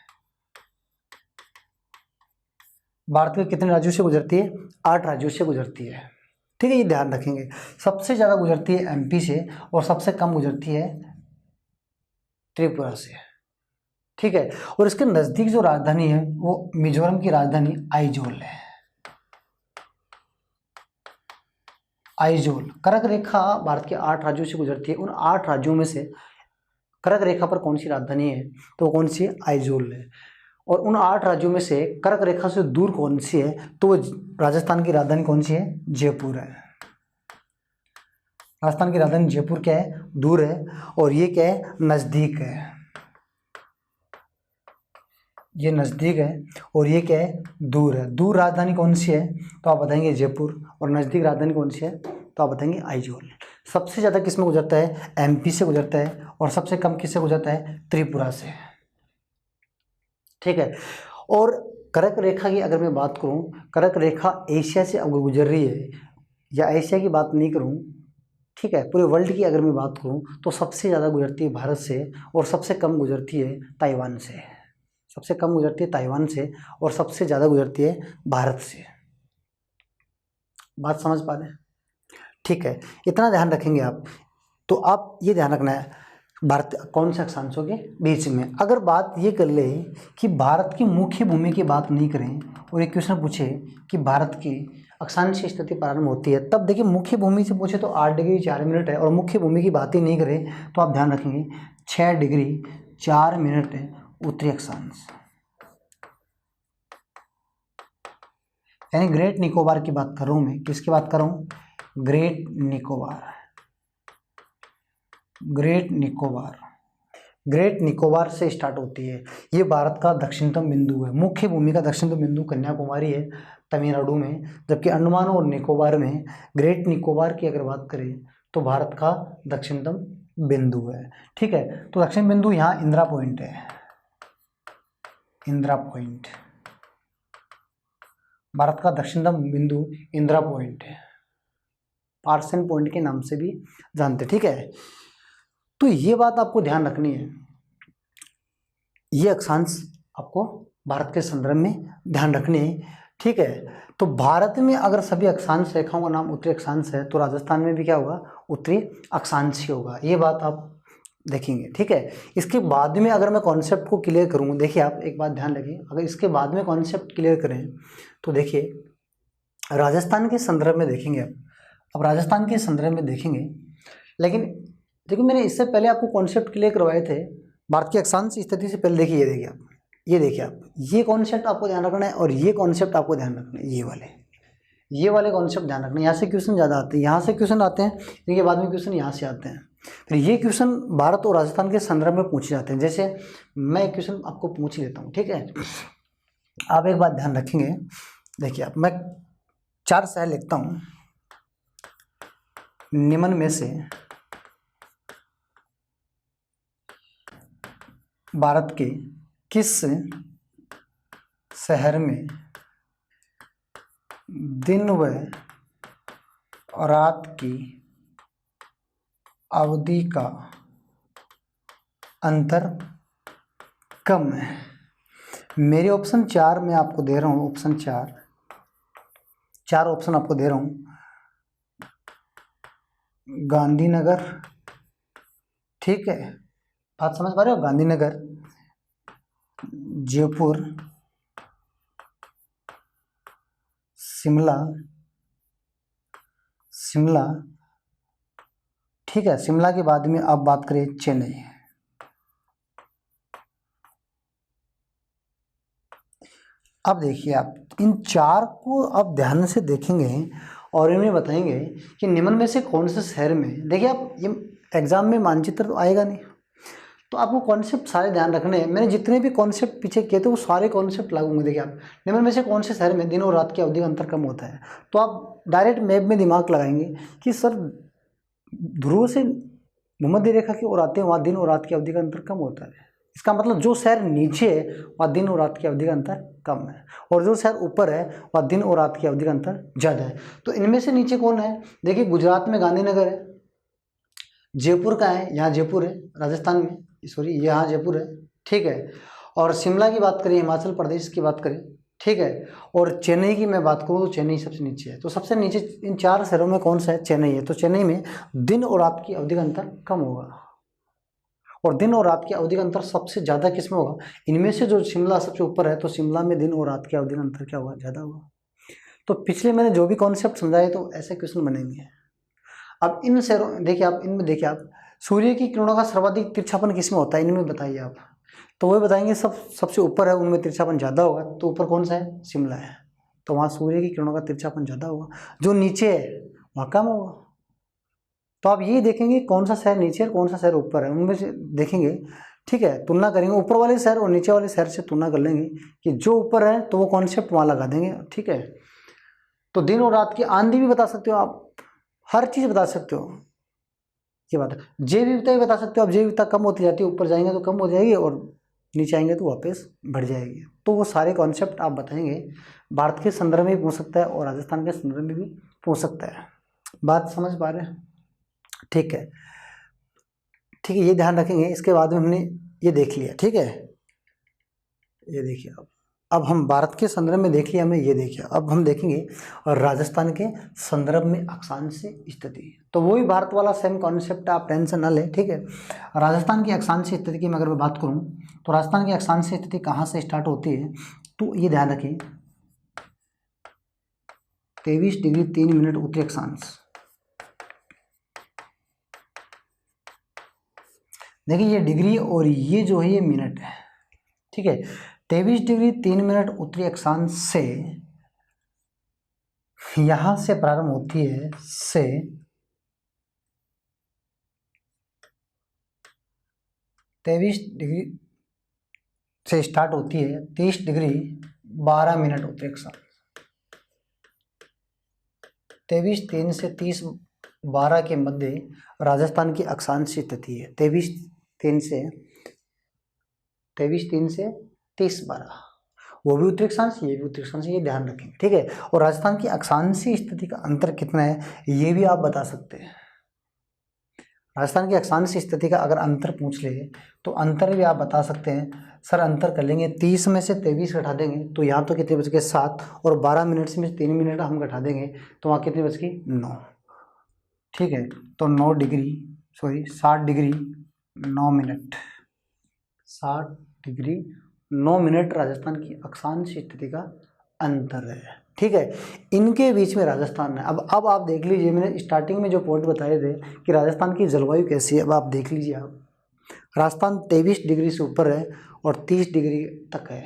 भारत के कितने राज्यों से गुजरती है? 8 राज्यों से गुजरती है, ठीक है। ये ध्यान रखेंगे, सबसे ज़्यादा गुजरती है एमपी से और सबसे कम गुजरती है त्रिपुरा से, ठीक है। और इसके नज़दीक जो राजधानी है वो मिजोरम की राजधानी आइजोल है। आइजोल, कर्क रेखा भारत के 8 राज्यों से गुजरती है। उन 8 राज्यों में से कर्क रेखा पर कौन सी राजधानी है? तो कौन सी है? आइजोल है। और उन 8 राज्यों में से कर्क रेखा से दूर कौन सी है? तो वो राजस्थान की राजधानी कौन सी है? जयपुर है। राजस्थान की राजधानी जयपुर क्या है? दूर है, और ये क्या है? नज़दीक है। ये नज़दीक है और ये क्या है? दूर है। दूर राजधानी कौन सी है? तो आप बताएंगे जयपुर, और नज़दीक राजधानी कौन सी है? तो आप बताएंगे आइजोल। सबसे ज़्यादा किस में गुजरता है, एमपी से गुजरता है, और सबसे कम किससे गुजरता है, त्रिपुरा से। ठीक है। और कर्क रेखा की अगर मैं बात करूं, कर्क रेखा एशिया से अगर गुजर रही है, या एशिया की बात नहीं करूं, ठीक है, पूरे वर्ल्ड की अगर मैं बात करूं तो सबसे ज़्यादा गुजरती है भारत से, और सबसे कम गुजरती है ताइवान से। सबसे कम गुजरती है ताइवान से, और सबसे ज़्यादा गुजरती है भारत से। बात समझ पा रहे हैं? ठीक है, इतना ध्यान रखेंगे आप। तो आप ये ध्यान रखना है भारत कौन से अक्षांशों के बीच में। अगर बात ये कर ले कि भारत की मुख्य भूमि की बात नहीं करें, और एक क्वेश्चन पूछे कि भारत की अक्षांशीय स्थिति प्रारंभ होती है, तब देखिए मुख्य भूमि से पूछे तो 8 डिग्री 4 मिनट है, और मुख्य भूमि की बात ही नहीं करें तो आप ध्यान रखेंगे 6 डिग्री 4 मिनट है उत्तरी अक्षांश, यानी ग्रेट निकोबार की बात कर रहा हूँ मैं। किसकी बात कर रहा हूँ, great Nicobar. Great Nicobar, great Nicobar से स्टार्ट होती है। ये भारत का दक्षिणतम बिंदु है। मुख्य भूमि का दक्षिणतम बिंदु कन्याकुमारी है तमिलनाडु में, जबकि अंडमान और निकोबार में, ग्रेट निकोबार की अगर बात करें तो भारत का दक्षिणतम बिंदु है। ठीक है, तो दक्षिण बिंदु यहाँ इंदिरा पॉइंट है। इंदिरा पॉइंट भारत का दक्षिणतम बिंदु इंदिरा पॉइंट है, पार्सन पॉइंट के नाम से भी जानते। ठीक है, तो ये बात आपको ध्यान रखनी है, ये अक्षांश आपको भारत के संदर्भ में ध्यान रखनी है। ठीक है, तो भारत में अगर सभी अक्षांश रेखाओं का नाम उत्तरी अक्षांश है, तो राजस्थान में भी क्या होगा, उत्तरी अक्षांश ही होगा। ये बात आप देखेंगे। ठीक है, इसके बाद में अगर मैं कॉन्सेप्ट को क्लियर करूँ, देखिए आप एक बात ध्यान रखिए, अगर इसके बाद में कॉन्सेप्ट क्लियर करें तो देखिए राजस्थान के संदर्भ में देखेंगे। अब राजस्थान के संदर्भ में देखेंगे, लेकिन देखिए मैंने इससे पहले आपको कॉन्सेप्ट क्लियर करवाए थे भारत की अक्षांश स्थिति से पहले। देखिए ये देखिए आप, ये कॉन्सेप्ट आपको ध्यान रखना है, और ये कॉन्सेप्ट आपको ध्यान रखना है, ये वाले कॉन्सेप्ट ध्यान रखना है। यहाँ से क्वेश्चन ज़्यादा आते हैं, यहाँ से क्वेश्चन आते हैं, इनके बाद में क्वेश्चन यहाँ से आते हैं। फिर ये क्वेश्चन भारत और राजस्थान के संदर्भ में पूछे जाते हैं। जैसे मैं एक क्वेश्चन आपको पूछ लेता हूँ, ठीक है, आप एक बात ध्यान रखेंगे। देखिए आप, मैं 4 शहर लिखता हूँ, निम्न में से भारत के किस शहर में दिन व रात की अवधि का अंतर कम है। मेरे ऑप्शन 4 मैं आपको दे रहा हूँ, ऑप्शन 4 ऑप्शन आपको दे रहा हूँ। गांधीनगर, ठीक है, बात समझ पा रहे हो, गांधीनगर, जयपुर, शिमला, ठीक है, शिमला के बाद में आप बात करें चेन्नई। अब देखिए आप इन 4 को आप ध्यान से देखेंगे और इन्हें बताएंगे कि निम्न में से कौन से शहर में। देखिए आप, ये एग्जाम में मानचित्र तो आएगा नहीं, तो आपको कॉन्सेप्ट सारे ध्यान रखने हैं। मैंने जितने भी कॉन्सेप्ट पीछे किए थे वो सारे कॉन्सेप्ट लागू होंगे। देखिए आप, निम्न में से कौन से शहर में दिन और रात की अवधि का अंतर कम होता है, तो आप डायरेक्ट मैप में दिमाग लगाएंगे कि सर ध्रुव से भूमध्य रेखा की ओर आते हैं, वहाँ दिन और रात की अवधि का अंतर कम होता है। इसका मतलब जो शहर नीचे है वहाँ दिन और रात की अवधि का अंतर कम है, और जो शहर ऊपर है वहाँ दिन और रात की अवधि का अंतर ज़्यादा है। तो इनमें से नीचे कौन है, देखिए गुजरात में गांधीनगर है, जयपुर का है, यहाँ जयपुर है, राजस्थान में, सॉरी यहाँ जयपुर है, ठीक है, और शिमला की बात करें, हिमाचल प्रदेश की बात करें, ठीक है, और चेन्नई की मैं बात करूँ तो चेन्नई सबसे नीचे है। तो सबसे नीचे इन 4 शहरों में कौन सा है, चेन्नई है। तो चेन्नई में दिन और रात की अवधि का अंतर कम होगा, और दिन और रात की अवधि का अंतर सबसे ज़्यादा किस में होगा, इनमें से जो शिमला सबसे ऊपर है, तो शिमला में दिन और रात की अवधि का अंतर क्या होगा, ज़्यादा होगा। तो पिछले मैंने जो भी कॉन्सेप्ट समझाए तो ऐसे क्वेश्चन बनेंगे। अब इन शहरों देखिए आप, इनमें देखिए आप, सूर्य की किरणों का सर्वाधिक तिरछापन किसमें होता है, इनमें बताइए आप। तो वही बताएंगे सबसे ऊपर है उनमें तिरछापन ज़्यादा होगा, तो ऊपर कौन सा है, शिमला है, तो वहाँ सूर्य की किरणों का तिरछापन ज़्यादा होगा। जो नीचे है वहाँ कम होगा। तो आप ये देखेंगे कौन सा शहर नीचे है कौन सा शहर ऊपर है, उनमें से देखेंगे, ठीक है, तुलना करेंगे, ऊपर वाले शहर और नीचे वाले शहर से तुलना कर लेंगे कि जो ऊपर है तो वो कॉन्सेप्ट वहाँ लगा देंगे, ठीक है। तो दिन और रात की आंधी भी बता सकते हो आप, हर चीज़ बता सकते हो, ये बात है। जैव विविधता भी बता सकते हो आप, जैव विविधता कम होती जाती है, ऊपर जाएंगे तो कम हो जाएगी और नीचे आएंगे तो वापस बढ़ जाएगी। तो वो सारे कॉन्सेप्ट आप बताएंगे, भारत के संदर्भ में भी पूछ सकता है और राजस्थान के संदर्भ में भी पूछ सकता है। बात समझ पा रहे हैं? ठीक है, ठीक है, ये ध्यान रखेंगे। इसके बाद में हमने ये देख लिया, ठीक है, ये देखिए अब हम भारत के संदर्भ में देख लिया हमने, ये देखिए अब हम देखेंगे और राजस्थान के संदर्भ में अक्षांश स्थिति। तो वही भारत वाला सेम कॉन्सेप्ट, आप टेंशन ना लें, ठीक है। राजस्थान की अक्षांश स्थिति की मैं अगर मैं बात करूं तो राजस्थान की अक्षांश स्थिति कहाँ से स्टार्ट होती है, तो ये ध्यान रखिए 23 डिग्री 3 मिनट उत्तरी अक्षांश। देखिए ये डिग्री और ये जो है ये मिनट है, ठीक है। 23 डिग्री 3 मिनट उत्तरी अक्षांश से यहां से प्रारंभ होती है, से 23 डिग्री से स्टार्ट होती है 30 डिग्री 12 मिनट उत्तरी अक्षांश। 23 3 से 30 12 के मध्य राजस्थान की अक्षांश स्थिति है। 23 3 से 30 12, वो भी उत्तरी अक्षांश, ये भी उत्तरी अक्षांश, ये ध्यान रखेंगे, ठीक है। और राजस्थान की अक्षांशीय स्थिति का अंतर कितना है ये भी आप बता सकते हैं। राजस्थान की अक्षांशीय स्थिति का अगर अंतर पूछ ले तो अंतर भी आप बता सकते हैं। सर अंतर कर लेंगे, 30 में से 23 घटा देंगे तो यहाँ तो कितने बच गए 7, और 12 मिनट से 3 मिनट हम घटा देंगे तो वहाँ कितनी बच गई 9, ठीक है। तो 9 degree 60 degree 9 minute, 60 degree 9 minute Rajasthan की अक्षांश स्थिति का अंतर है, ठीक है। इनके बीच में राजस्थान है। अब आप देख लीजिए, मैंने स्टार्टिंग में जो पॉइंट बताए थे कि राजस्थान की जलवायु कैसी है, अब आप देख लीजिए। आप राजस्थान 23 डिग्री से ऊपर है और 30 डिग्री तक है,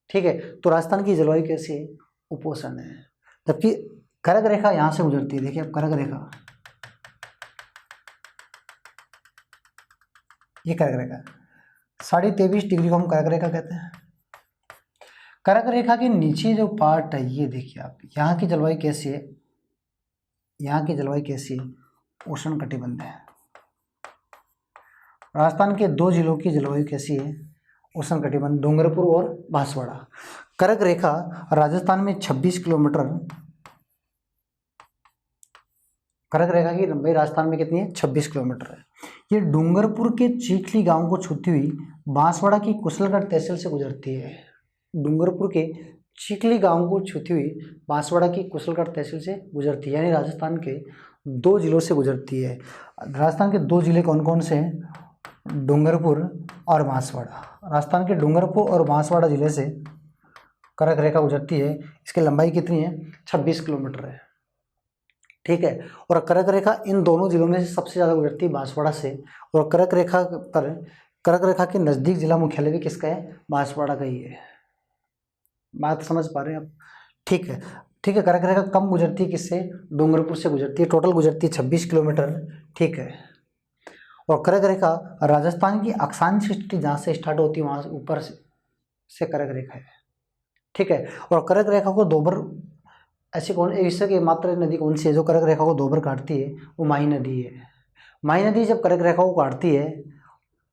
ठीक है। तो राजस्थान की जलवायु कैसी है, उपोष्ण है। जबकि कर्क रेखा यहाँ से गुजरती है, देखिए अब कर्क रेखा, ये कर्क रेखा 23.5 डिग्री को हम कर्क रेखा कहते हैं। कर्क रेखा के नीचे जो पार्ट है ये देखिए आप, यहाँ की जलवायु कैसी है, यहाँ की जलवायु कैसी है, उष्ण कटिबंध है। राजस्थान के 2 जिलों की जलवायु कैसी है, उष्ण कटिबंध, डूंगरपुर और बांसवाड़ा। कर्क रेखा राजस्थान में 26 किलोमीटर, कर्क रेखा की लंबाई राजस्थान में कितनी है 26 किलोमीटर है। ये डूंगरपुर के चीखली गांव को छूती हुई बांसवाड़ा की कुशलगढ़ तहसील से गुजरती है। डूंगरपुर के चीखली गांव को छूती हुई बांसवाड़ा की कुशलगढ़ तहसील से गुजरती है, यानी राजस्थान के 2 जिलों से गुजरती है। राजस्थान के 2 जिले कौन कौन से हैं, डूंगरपुर और बांसवाड़ा। राजस्थान के डूंगरपुर और बांसवाड़ा जिले से कर्क रेखा गुजरती है। इसकी लंबाई कितनी है 26 किलोमीटर है, ठीक है। और कर्क रेखा इन दोनों जिलों में से सबसे ज़्यादा गुजरती है बांसवाड़ा से। और कर्क रेखा पर, कर्क रेखा के नज़दीक जिला मुख्यालय भी किसका है, बांसवाड़ा का ही है। बात समझ पा रहे हैं आप, ठीक है, ठीक है। कर्क रेखा कम गुजरती है किससे, डूंगरपुर से गुजरती है, टोटल गुजरती है 26 किलोमीटर, ठीक है। और कर्क रेखा राजस्थान की अक्षांश स्थिति जहाँ से स्टार्ट होती है वहाँ से ऊपर से कर्क रेखा है, ठीक है। और कर्क रेखा को 2 बार, ऐसी कौन विश्व की मात्र नदी कौन सी है जो कर्क रेखा को 2 बार काटती है, वो माही नदी है। माही नदी जब कर्क रेखा को काटती है,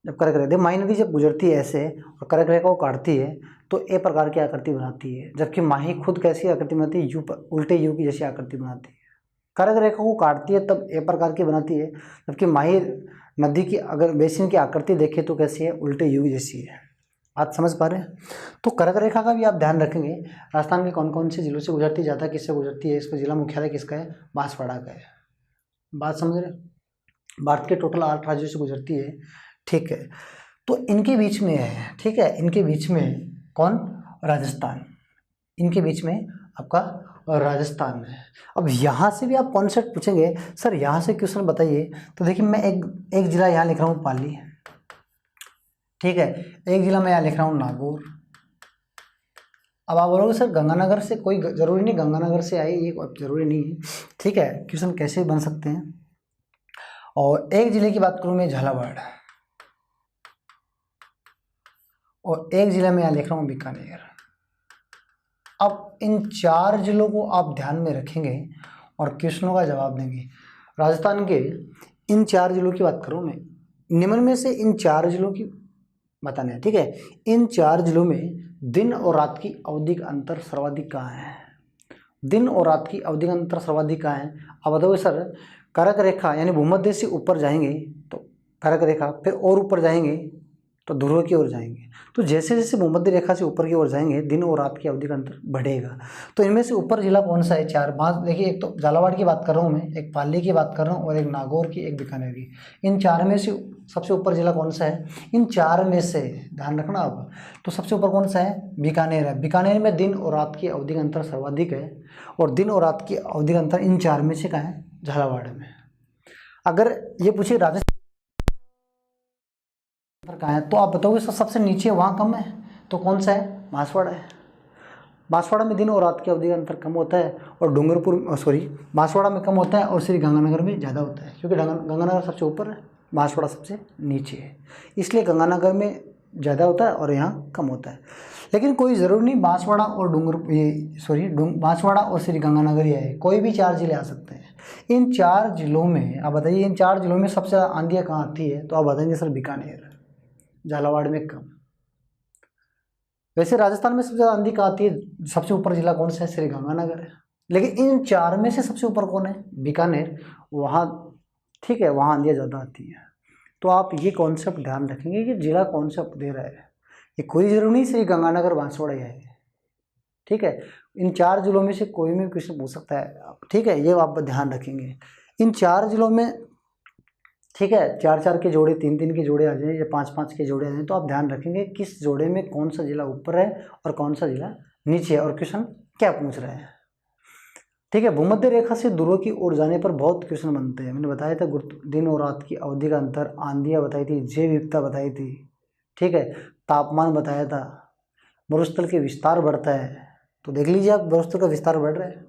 जब कर्क रेखा, माही नदी जब गुजरती है ऐसे और कर्क रेखा को काटती है तो ए प्रकार की आकृति बनाती है, जबकि माही खुद कैसी आकृति बनाती है, यू, उल्टे यू की जैसी आकृति बनाती है। कर्क रेखा को काटती है तब ए प्रकार की बनाती है, जबकि माही नदी की अगर बेसिन की आकृति देखें तो कैसी है, उल्टे यू की जैसी है। बात समझ पा रहे हैं। तो कर्क रेखा का भी आप ध्यान रखेंगे। राजस्थान के कौन कौन से जिलों से गुजरती है, ज़्यादा किससे गुजरती है, इसका जिला मुख्यालय किसका है, बांसवाड़ा का है। बात समझ रहे, भारत के टोटल 8 राज्यों से गुजरती है, ठीक है। तो इनके बीच में है, ठीक है, इनके बीच में कौन, राजस्थान, इनके बीच में आपका राजस्थान है। अब यहाँ से भी आप कॉन्सेप्ट पूछेंगे, सर यहाँ से क्वेश्चन बताइए, तो देखिए मैं एक जिला यहाँ लिख रहा हूँ पाली, ठीक है, एक जिला मैं यहाँ लिख रहा हूँ नागौर। अब आप बोलोगे सर गंगानगर से, कोई जरूरी नहीं गंगानगर से आए, ये जरूरी नहीं है, ठीक है, क्वेश्चन कैसे बन सकते हैं। और एक जिले की बात करूँ मैं झालावाड़, और एक जिला में यहाँ लिख रहा हूँ बीकानेर। अब इन 4 जिलों को आप ध्यान में रखेंगे और क्वेश्चनों का जवाब देंगे। राजस्थान के इन 4 जिलों की बात करूँ मैं, निम्न में से इन 4 जिलों की बताना है, ठीक है। इन 4 जिलों में दिन और रात की अवधि का अंतर सर्वाधिक कहाँ है? दिन और रात की अवधि का अंतर सर्वाधिक कहाँ है? अब बताओ सर, कर्क रेखा यानी भूमध्य से ऊपर जाएंगे तो कर्क रेखा, फिर और ऊपर जाएंगे तो ध्रुव की ओर जाएंगे। तो जैसे जैसे भूमध्य रेखा से ऊपर की ओर जाएंगे दिन और रात की अवधि का अंतर बढ़ेगा। तो इनमें से ऊपर जिला कौन सा है? 4 5 देखिए, एक तो झालावाड़ की बात कर रहा हूँ मैं, एक पाली की बात कर रहा हूँ, और एक नागौर की, एक बीकानेर की। इन 4 में से सबसे ऊपर जिला कौन सा है? इन 4 में से ध्यान रखना अब, तो सबसे ऊपर कौन सा है? बीकानेर है। बीकानेर में दिन और रात की अवधि का अंतर सर्वाधिक है, और दिन और रात की अवधि का अंतर इन 4 में से कहाँ है? झालावाड़ में। अगर ये पूछे राजस्थान कहाँ है, तो आप बताओगे सबसे नीचे वहाँ कम है, तो कौन सा है? बांसवाड़ा है। बांसवाड़ा में दिन और रात की अवधि का अंतर कम होता है, और डूंगरपुर बांसवाड़ा में कम होता है, और श्री गंगानगर में ज़्यादा होता है, क्योंकि गंगानगर सबसे ऊपर है, बांसवाड़ा सबसे नीचे है, इसलिए गंगानगर में ज़्यादा होता है और यहाँ कम होता है। लेकिन कोई ज़रूरी नहीं बांसवाड़ा और बांसवाड़ा और श्री गंगानगर ही है, कोई भी 4 जिले आ सकते हैं। इन 4 जिलों में आप बताइए, इन 4 जिलों में सबसे ज़्यादा आंधियाँ कहाँ आती है? तो आप बताएंगे सर बीकानेर, झालावाड़ में कम। वैसे राजस्थान में सबसे ज़्यादा आंधी कहाँ आती है? सबसे ऊपर जिला कौन सा है? श्री गंगानगर है। लेकिन इन 4 में से सबसे ऊपर कौन है? बीकानेर। वहाँ ठीक है, वहाँ आंधियाँ ज़्यादा आती हैं। तो आप ये कॉन्सेप्ट ध्यान रखेंगे कि जिला कौन सा दे रहा है, ये कोई जरूरी नहीं श्री गंगानगर बांसवाड़ा है, ठीक है। इन 4 जिलों में से कोई भी क्वेश्चन पूछ सकता है, ठीक है, ये आप ध्यान रखेंगे। इन 4 जिलों में ठीक है 4-4 के जोड़े, 3-3 के जोड़े आ जाए, या 5-5 के जोड़े आ जाए, तो आप ध्यान रखेंगे किस जोड़े में कौन सा जिला ऊपर है और कौन सा जिला नीचे है, और क्वेश्चन क्या पूछ रहे हैं, ठीक है। भूमध्य रेखा से ध्रुव की ओर जाने पर बहुत क्वेश्चन बनते हैं। मैंने बताया था दिन और रात की अवधि का अंतर, आंधियाँ बताई थी, जैव विविधता बताई थी, ठीक है, तापमान बताया था, मरुस्थल के विस्तार बढ़ता है। तो देख लीजिए आप, मरुस्थल का विस्तार बढ़ रहा है।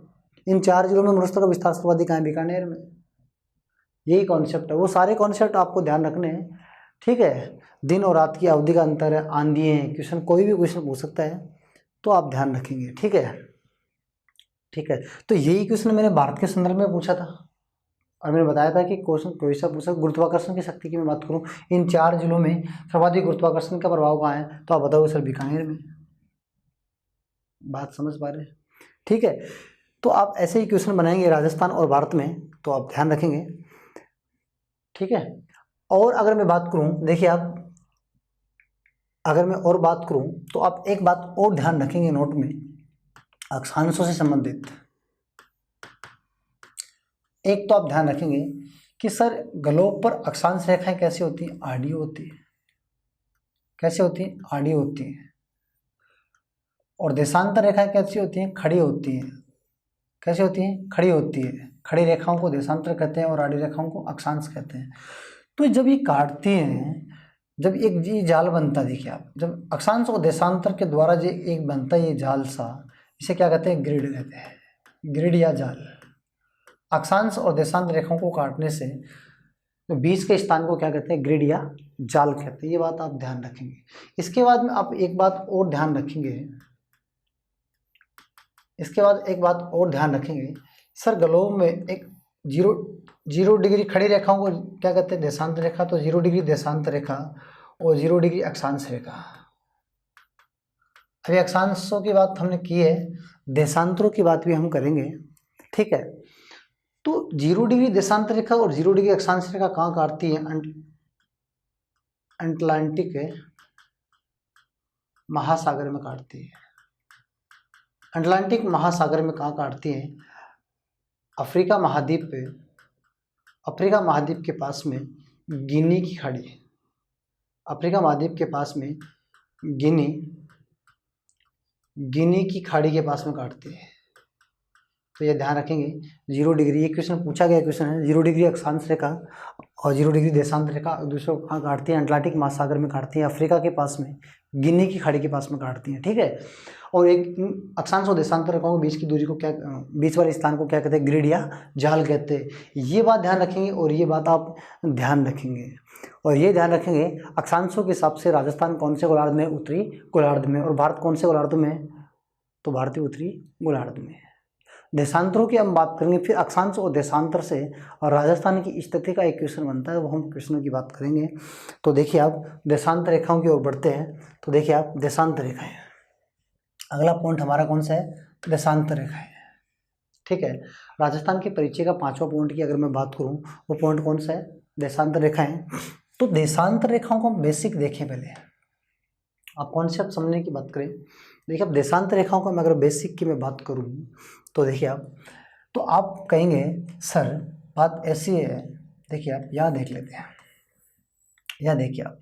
इन 4 जिलों में मरुस्थल का विस्तार सर्वाधिक है बीकानेर में। यही कॉन्सेप्ट है, वो सारे कॉन्सेप्ट आपको ध्यान रखने हैं, ठीक है। दिन और रात की अवधि का अंतर है, आंधी है, क्वेश्चन कोई भी क्वेश्चन पूछ सकता है, तो आप ध्यान रखेंगे, ठीक है। ठीक है, तो यही क्वेश्चन मैंने भारत के संदर्भ में पूछा था, और मैंने बताया था कि क्वेश्चन कोई सा पूछा। गुरुत्वाकर्षण की शक्ति की मैं बात करूं, इन 4 जिलों में सर्वाधिक गुरुत्वाकर्षण का प्रभाव कहाँ है? तो आप बताओ सर बीकानेर में। बात समझ पा रहे हैं, ठीक है। तो आप ऐसे ही क्वेश्चन बनाएंगे राजस्थान और भारत में, तो आप ध्यान रखेंगे, ठीक है। और अगर मैं बात करूं, देखिए आप, अगर मैं और बात करूं तो आप एक बात और ध्यान रखेंगे नोट में, अक्षांशों से संबंधित। एक तो आप ध्यान रखेंगे कि सर ग्लोब पर अक्षांश रेखाएं कैसी होती हैं? आड़ी होती है। कैसे होती हैं? आड़ी होती हैं। और देशांतर रेखाएं कैसी होती हैं? खड़ी होती हैं। कैसे होती हैं? खड़ी होती है। खड़ी रेखाओं को देशांतर कहते हैं और आड़ी रेखाओं को अक्षांश कहते हैं। तो जब ये काटती हैं, जब एक ये जाल बनता है, देखिए आप, जब अक्षांश और देशांतर के द्वारा जो एक बनता है ये जाल सा, इसे क्या कहते हैं? ग्रिड कहते हैं, ग्रिड या जाल। अक्षांश और देशांतर रेखाओं को काटने से तो बीच के स्थान को क्या कहते हैं? ग्रिड या जाल कहते हैं। ये बात आप ध्यान रखेंगे। इसके बाद में आप एक बात और ध्यान रखेंगे, सर ग्लोब में एक जीरो डिग्री खड़ी रेखाओं को क्या कहते हैं? देशांतर रेखा। तो 0 डिग्री देशांतर रेखा और 0 डिग्री अक्षांश रेखा। अभी अक्षांशों की बात हमने की है, देशांतरों की बात भी हम करेंगे, ठीक है। तो 0 डिग्री देशांतर रेखा और 0 डिग्री अक्षांश रेखा कहाँ काटती है? अटलांटिक महासागर में काटती है। अटलांटिक महासागर में कहाँ काटती है? अफ्रीका महाद्वीप के पास में गिनी की खाड़ी। अफ्रीका महाद्वीप के पास में गिनी की खाड़ी के पास में काटती है। तो ये ध्यान रखेंगे, 0 डिग्री, ये क्वेश्चन पूछा गया क्वेश्चन है, 0 डिग्री अक्षांश रेखा और 0 डिग्री देशांतर रेखा दूसरों को कहाँ काटती हैं? अटलांटिक महासागर में काटती हैं, अफ्रीका के पास में गिनी की खाड़ी के पास में काटती हैं, ठीक है। और एक अक्षांश और देशांतर रेखाओं के बीच की दूरी को क्या, बीच वाले स्थान को क्या कहते हैं? ग्रिड या जाल कहते हैं। ये बात ध्यान रखेंगे, और ये बात आप ध्यान रखेंगे, और ये ध्यान रखेंगे अक्षांशों के हिसाब से राजस्थान कौन से गोलार्ध में? उत्तरी गोलार्ध में। और भारत कौन से गोलार्ध में? तो भारतीय उत्तरी गोलार्ध में। देशांतरों की हम बात करेंगे, फिर अक्षांश और देशांतर से और राजस्थान की स्थिति का एक क्वेश्चन बनता है, वो हम क्वेश्चनों की बात करेंगे। तो देखिए आप देशांतर रेखाओं की ओर बढ़ते हैं। तो देखिए आप देशांतर रेखाएं, अगला पॉइंट हमारा कौन सा है, देशांतर रेखाएं। ठीक है, राजस्थान के परिचय का 5वां पॉइंट की अगर मैं बात करूं, वो पॉइंट कौन सा है, देशांतर रेखाएं। तो देशांतर रेखाओं को हम बेसिक देखें पहले, आप कॉन्सेप्ट समझने की बात करें। देखिए अब देशांतर रेखाओं का मैं अगर बेसिक की मैं बात करूं, तो देखिए आप, तो आप कहेंगे सर बात ऐसी है। देखिए आप यहाँ देख लेते हैं, यहाँ देखिए आप,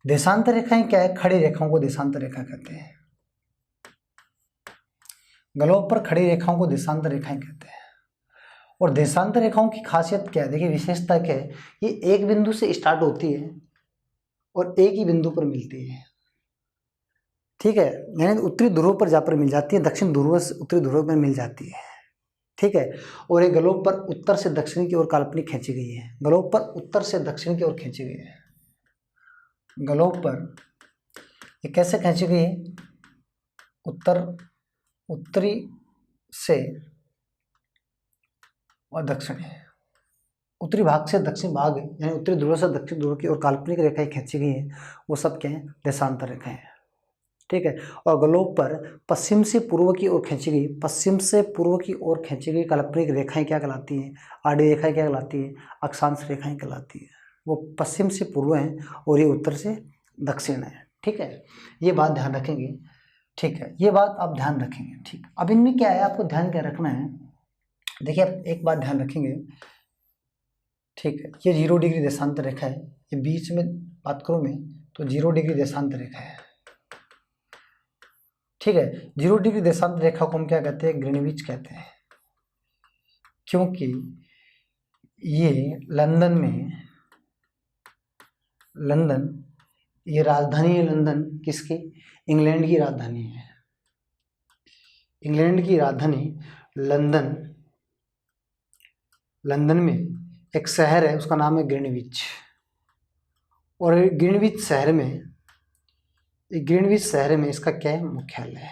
देशांतर रेखाएं क्या है, खड़ी रेखाओं को देशांतर रेखा कहते हैं। ग्लोब पर खड़ी रेखाओं को देशांतर रेखाएं कहते हैं। और देशांतर रेखाओं की खासियत क्या है, देखिए विशेषता क्या है, ये एक बिंदु से स्टार्ट होती है और एक ही बिंदु पर मिलती है। ठीक है, यानी उत्तरी ध्रुव पर जहाँ पर मिल जाती है, दक्षिण ध्रुव से उत्तरी ध्रुव में मिल जाती है। ठीक है, और ये ग्लोब पर उत्तर से दक्षिण की ओर काल्पनिक खींची गई है। ग्लोब पर उत्तर से दक्षिण की ओर खींची गई है। ग्लोब पर ये कैसे खींची गई है, उत्तरी से और दक्षिण, उत्तरी भाग से दक्षिण भाग, यानी उत्तरी ध्रुव से दक्षिण ध्रुव की ओर काल्पनिक रेखाएं खींची गई हैं, वो सब क्या है, देशांतर रेखाएं हैं। ठीक है, और ग्लोब पर पश्चिम से पूर्व की ओर खींची गई, पश्चिम से पूर्व की ओर खींची गई काल्पनिक रेखाएं क्या कहलाती हैं, आड़ी रेखाएं क्या कहलाती है, अक्षांश रेखाएं कहलाती है। वो पश्चिम से पूर्व हैं और ये उत्तर से दक्षिण है। ठीक है, ये बात ध्यान रखेंगे। ठीक है, ये बात आप ध्यान रखेंगे। ठीक, अब इनमें क्या है, आपको ध्यान क्या रखना है, देखिए आप एक बात ध्यान रखेंगे। ठीक है, ये 0 डिग्री देशांतर रेखा है, ये बीच में बात करूँ मैं तो 0 डिग्री देशांतर रेखा है। ठीक है, 0 डिग्री देशांतर रेखा को हम क्या कहते हैं, ग्रीनविच कहते हैं, क्योंकि ये लंदन ये राजधानी है, लंदन किसकी, इंग्लैंड की राजधानी है। इंग्लैंड की राजधानी लंदन में एक शहर है, उसका नाम है ग्रीनविच। और ग्रीनविच शहर में इसका क्या है, मुख्यालय है।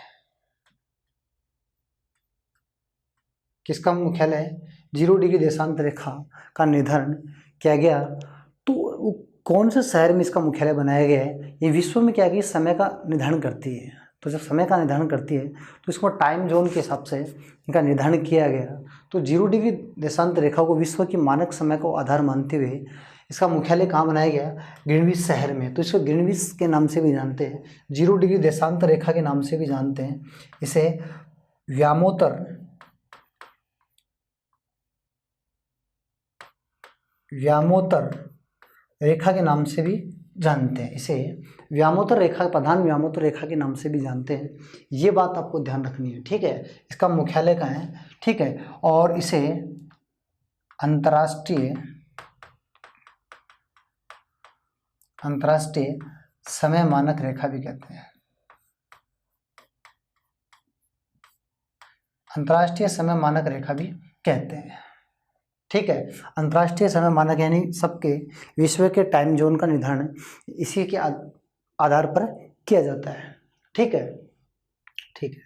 किसका मुख्यालय है, 0 डिग्री देशांतर रेखा का निर्धारण किया गया, तो कौन से शहर में इसका मुख्यालय बनाया गया है। ये विश्व में क्या है कि समय का निर्धारण करती है, तो जब समय का निर्धारण करती है तो इसको टाइम जोन के हिसाब से इनका निर्धारण किया गया। तो 0 डिग्री देशांतर रेखा को विश्व की मानक समय को आधार मानते हुए इसका मुख्यालय कहाँ बनाया गया, ग्रीनविच शहर में। तो इसको ग्रीनविच के नाम से भी जानते हैं, 0 डिग्री देशांतर रेखा के नाम से भी जानते हैं, इसे व्यामोत्तर रेखा के नाम से भी जानते हैं, इसे व्यामोत्तर रेखा, प्रधान व्यामोत्तर रेखा के नाम से भी जानते हैं। ये बात आपको ध्यान रखनी है। ठीक है, इसका मुख्यालय कहाँ है। ठीक है, और इसे अंतर्राष्ट्रीय समय मानक रेखा भी कहते हैं। अंतर्राष्ट्रीय समय मानक रेखा भी कहते हैं। ठीक है, अंतर्राष्ट्रीय समय मानक यानी सबके विश्व के टाइम जोन का निर्धारण इसी के आधार पर किया जाता है। ठीक है, ठीक है,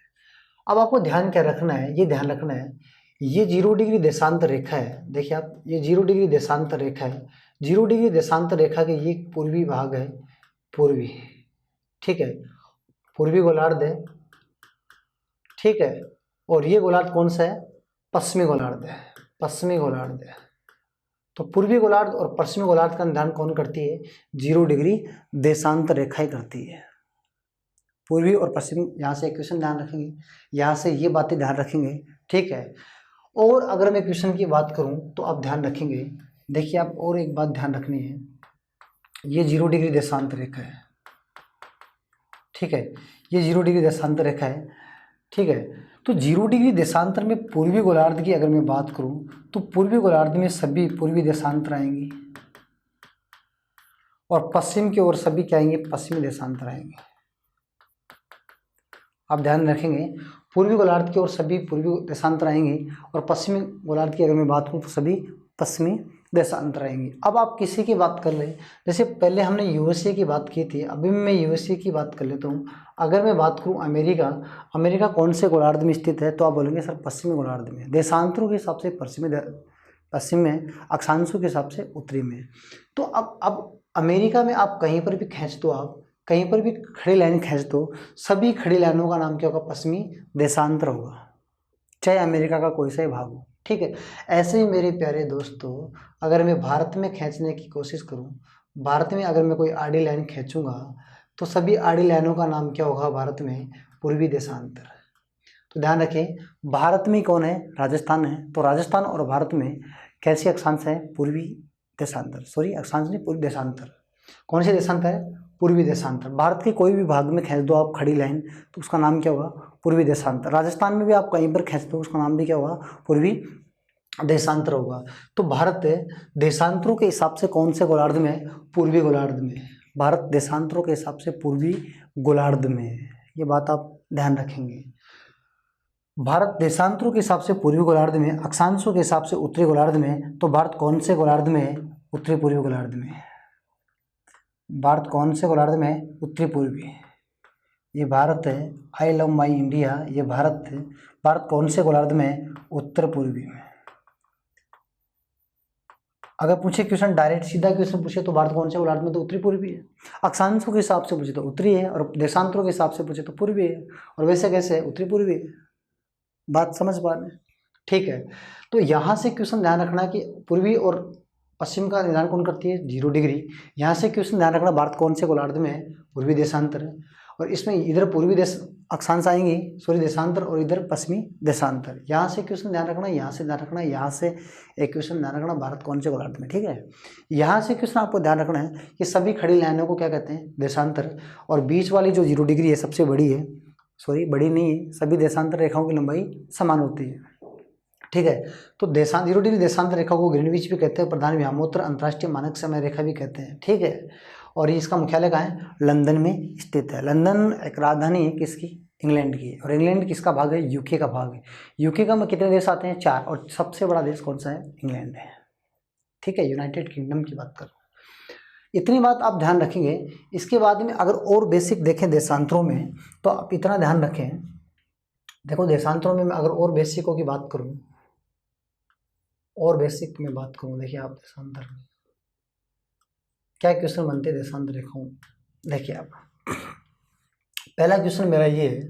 अब आपको ध्यान क्या रखना है, ये ध्यान रखना है, ये 0 डिग्री देशांतर रेखा है। देखिए आप, ये 0 डिग्री देशांतर रेखा है, 0 डिग्री देशांतर रेखा के ये पूर्वी भाग है, पूर्वी। ठीक है, पूर्वी गोलार्ध है। ठीक है, और ये गोलार्ध कौन सा है, पश्चिमी गोलार्ध है, तो पूर्वी गोलार्ध और पश्चिमी गोलार्ध का निर्धारण कौन करती है, 0 डिग्री देशांतर रेखाएं करती है। पूर्वी और पश्चिमी, यहाँ से क्वेश्चन ध्यान रखेंगे, यहाँ से ये बातें ध्यान रखेंगे। ठीक है, और अगर मैं क्वेश्चन की बात करूँ तो आप ध्यान रखेंगे, देखिए आप और एक बात ध्यान रखनी है, ये 0 डिग्री देशांतर रेखा है। ठीक है, ये 0 डिग्री देशांतर रेखा है। ठीक है, तो 0 डिग्री देशांतर में पूर्वी गोलार्ध की अगर मैं बात करूं तो पूर्वी गोलार्ध में सभी पूर्वी देशांतर आएंगी और पश्चिम की ओर सभी क्या आएंगे, पश्चिमी देशांतर आएंगे। आप ध्यान रखेंगे, पूर्वी गोलार्ध की ओर सभी पूर्वी देशांतर आएंगे और पश्चिमी गोलार्ध की अगर मैं बात करूं तो सभी पश्चिमी देशांतर आएंगे। अब आप किसी की बात कर ले, जैसे पहले हमने यूएसए की बात की थी, अभी मैं यूएसए की बात कर लेता हूँ। अगर मैं बात करूं अमेरिका, अमेरिका कौन से गोलार्ध में स्थित है, तो आप बोलेंगे सर पश्चिमी गोलार्ध में। देशांतरों के हिसाब से पश्चिम में, अक्षांशों के हिसाब से उत्तरी में। तो अब अमेरिका में आप कहीं पर भी खींच दो, आप कहीं पर भी खड़ी लाइन खींच दो, सभी खड़ी लाइनों का नाम क्या होगा, पश्चिमी देशांतर होगा, चाहे अमेरिका का कोई सा ही भाग हो। ठीक है, ऐसे ही मेरे प्यारे दोस्तों, अगर मैं भारत में खींचने की कोशिश करूं, भारत में अगर मैं कोई आड़ी लाइन खींचूंगा तो सभी आड़ी लाइनों का नाम क्या होगा भारत में, पूर्वी देशांतर। तो ध्यान रखें, भारत में कौन है, राजस्थान है। तो राजस्थान और भारत में कैसी अक्षांश है, पूर्वी देशांतर, सॉरी अक्षांश नहीं, पूर्वी देशांतर। कौन से देशांतर है, पूर्वी देशांतर। भारत के कोई भी भाग में खींच दो आप खड़ी लाइन, तो उसका नाम क्या होगा, पूर्वी देशांतर। राजस्थान में भी आप कहीं पर खींच दो, उसका नाम भी क्या होगा, पूर्वी देशांतर होगा। तो भारत देशांतरों के हिसाब से कौन से गोलार्ध में, पूर्वी गोलार्ध में। भारत देशांतरों के हिसाब से पूर्वी गोलार्ध में, ये बात आप ध्यान रखेंगे। भारत देशांतरों के हिसाब से पूर्वी गोलार्ध में, अक्षांशों के हिसाब से उत्तरी गोलार्ध में। तो भारत कौन से गोलार्ध में, उत्तरी पूर्वी गोलार्ध में। भारत कौन से गोलार्ध में, उत्तरी पूर्वी। ये भारत है, आई लव माई इंडिया, ये भारत है। भारत कौन से गोलार्ध में, उत्तर पूर्वी में। अगर पूछे क्वेश्चन, डायरेक्ट सीधा क्वेश्चन पूछे तो भारत कौन से गोलार्ध में, तो उत्तरी पूर्वी है। अक्षांशों के हिसाब से पूछे तो उत्तरी है, और देशांतरों के हिसाब से पूछे तो पूर्वी है, और वैसे कैसे उत्तरी पूर्वी है। बात समझ पा रहे हैं, ठीक है। तो यहाँ से क्वेश्चन ध्यान रखना कि पूर्वी और पश्चिम का निर्धारण कौन करती है, 0 डिग्री। यहाँ से क्वेश्चन ध्यान रखना, भारत कौन से गोलार्ध में है, पूर्वी देशांतर है। और इसमें इधर पूर्वी देश अक्षांश आएंगी, सॉरी देशांतर, और इधर पश्चिमी देशांतर। यहाँ से क्वेश्चन ध्यान रखना, यहाँ से ध्यान रखना, यहाँ से एक क्वेश्चन ध्यान रखना, भारत कौन से गोलार्ध में। ठीक है, यहाँ से क्वेश्चन आपको ध्यान रखना है कि सभी खड़ी लाइनों को क्या कहते हैं, देशांतर। और बीच वाली जो 0 डिग्री है सबसे बड़ी है, सॉरी बड़ी नहीं है, सभी देशांतर रेखाओं की लंबाई समान होती है। ठीक है, तो 0 डिग्री देशांतर रेखा को ग्रीनविच भी कहते हैं, प्रधान व्यामोत्तर अंतर्राष्ट्रीय मानक समय रेखा भी कहते हैं। ठीक है, और इसका मुख्यालय कहाँ है, लंदन में स्थित है। लंदन एक राजधानी है किसकी, इंग्लैंड की। और इंग्लैंड किसका भाग है, यूके का भाग है। यूके का में कितने देश आते हैं, 4, और सबसे बड़ा देश कौन सा है, इंग्लैंड है। ठीक है, यूनाइटेड किंगडम की बात करो। इतनी बात आप ध्यान रखेंगे। इसके बाद में अगर और बेसिक देखें देशांतरों में, तो आप इतना ध्यान रखें, देखो देशांतरों में मैं अगर और बेसिकों की बात करूं, और बेसिक में बात करूं, देखिए आप देशांतर क्या क्वेश्चन बनते हैं देशांतर रेखाओं। देखिए आप, पहला क्वेश्चन मेरा ये है,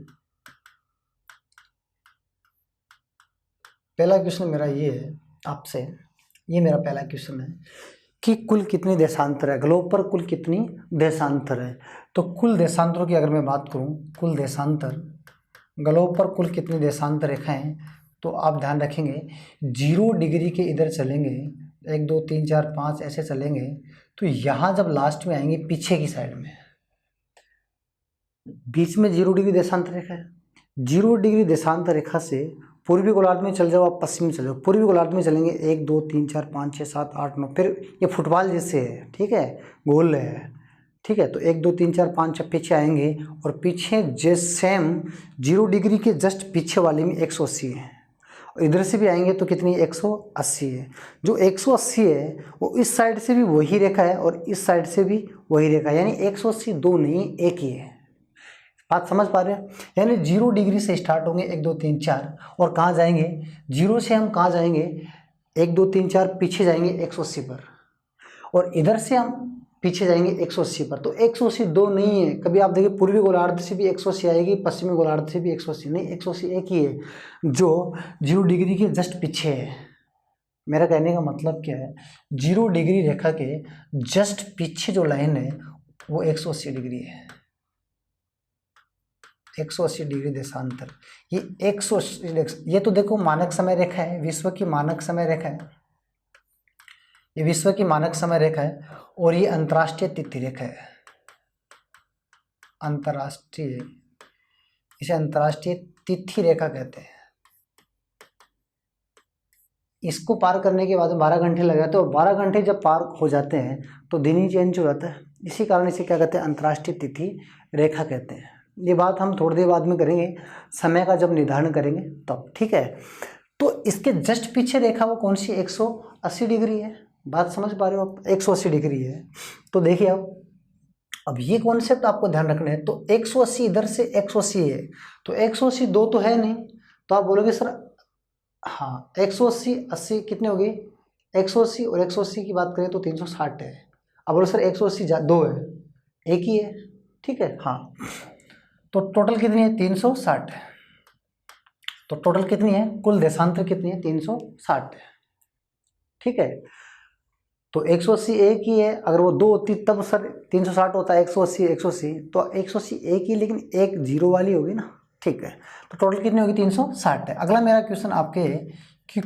पहला क्वेश्चन मेरा ये है आपसे, ये मेरा पहला क्वेश्चन है कि कुल कितनी देशांतर है, ग्लोब पर कुल कितनी देशांतर है। तो कुल देशांतरों की अगर मैं बात करूं, कुल देशांतर, ग्लोब पर कुल कितनी देशांतर रेखाएं हैं, तो आप ध्यान रखेंगे 0 डिग्री के इधर चलेंगे, 1 2 3 4 5 ऐसे चलेंगे, तो यहाँ जब लास्ट में आएंगे पीछे की साइड में, बीच में 0 डिग्री देशांतर रेखा है। 0 डिग्री देशांतर रेखा से पूर्वी गोलार्ध में चल जाओ, आप पश्चिम में चल जाओ। पूर्वी गोलार्ध में चलेंगे 1 2 3 4 5 6 7 8 9, फिर ये फुटबॉल जैसे है, ठीक है, गोल है। ठीक है, तो 1 2 3 4 5 6 पीछे आएंगे, और पीछे सेम 0 डिग्री के जस्ट पीछे वाले में 180 है, और इधर से भी आएंगे तो कितनी 180 है। जो 180 है वो इस साइड से भी वही रेखा है, और इस साइड से भी वही रेखा है, यानी 180 दो नहीं एक ही है। बात समझ पा रहे हैं, यानी 0 डिग्री से स्टार्ट होंगे 1 2 3 4, और कहाँ जाएंगे, 0 से हम कहाँ जाएंगे, 1 2 3 4 पीछे जाएंगे 180 पर, और इधर से हम पीछे जाएंगे 180 पर। तो 180 दो नहीं है, कभी आप देखिए पूर्वी गोलार्ध से भी 180 आएगी, पश्चिमी गोलार्ध से भी 180 नहीं, 180 एक ही है जो 0 डिग्री के जस्ट पीछे है। मेरा कहने का मतलब क्या है, 0 डिग्री रेखा के जस्ट पीछे जो लाइन है वो 180 डिग्री है, 180 डिग्री देशांतर। ये 180, ये तो देखो मानक समय रेखा है, विश्व की मानक समय रेखा है, ये विश्व की मानक समय रेखा है, और ये अंतर्राष्ट्रीय तिथि रेखा है, अंतर्राष्ट्रीय, इसे अंतर्राष्ट्रीय तिथि रेखा कहते हैं। इसको पार करने के बाद 12 घंटे लग जाते हैं, और 12 घंटे जब पार हो जाते हैं तो दिन ही चेंज हो जाता है। इसी कारण इसे क्या कहते हैं, अंतर्राष्ट्रीय तिथि रेखा कहते हैं। ये बात हम थोड़ी देर बाद में करेंगे, समय का जब निर्धारण करेंगे तब। ठीक है, तो इसके जस्ट पीछे रेखा वो कौन सी, 180 डिग्री है। बात समझ पा रहे हो आप, 180 डिग्री है। तो देखिए आप, अब ये कॉन्सेप्ट आपको ध्यान रखना है। तो 180 इधर से 180 है, तो 180 दो तो है नहीं, तो आप बोलोगे सर हाँ 180 80 कितने हो गए, 180 और 180 की बात करें तो 360 है। अब बोलो सर 180 दो है, एक ही है, ठीक है हाँ। तो टोटल कितनी है 360 है। तो टोटल कितनी है, कुल देशांतर कितनी है 360 है, ठीक है। तो 180 एक ही है, अगर वो दो होती तब सर 360 होता है, 180 180, तो 180 एक ही, लेकिन एक जीरो वाली होगी ना, ठीक है। तो टोटल कितनी होगी 360 है। अगला मेरा क्वेश्चन आपके है कि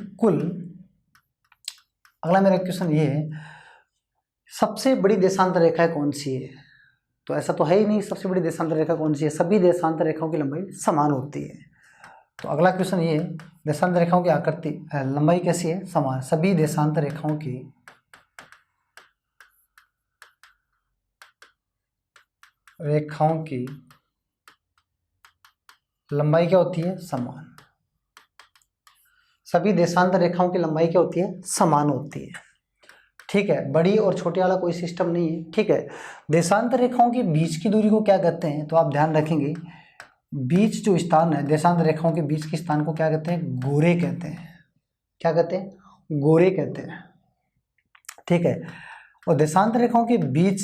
अगला मेरा क्वेश्चन ये है, सबसे बड़ी देशांतर रेखा कौन सी है। तो ऐसा तो है ही नहीं, सबसे बड़ी देशांतर रेखा कौन सी है, सभी देशांतर रेखाओं की लंबाई समान होती है। तो अगला क्वेश्चन ये है, देशांतर रेखाओं की आकृति लंबाई कैसी है, समान। सभी देशांतर रेखाओं की लंबाई क्या होती है, समान। सभी देशांतर रेखाओं की लंबाई क्या होती है, समान होती है, ठीक है। बड़ी और छोटे वाला कोई सिस्टम नहीं है, ठीक है। देशांतर रेखाओं के बीच की दूरी को क्या कहते हैं, तो आप ध्यान रखेंगे, बीच जो स्थान है देशांतर रेखाओं के बीच के स्थान को क्या कहते हैं, गोरे कहते हैं। क्या कहते हैं, गोरे कहते हैं, ठीक है। और देशांतर रेखाओं के बीच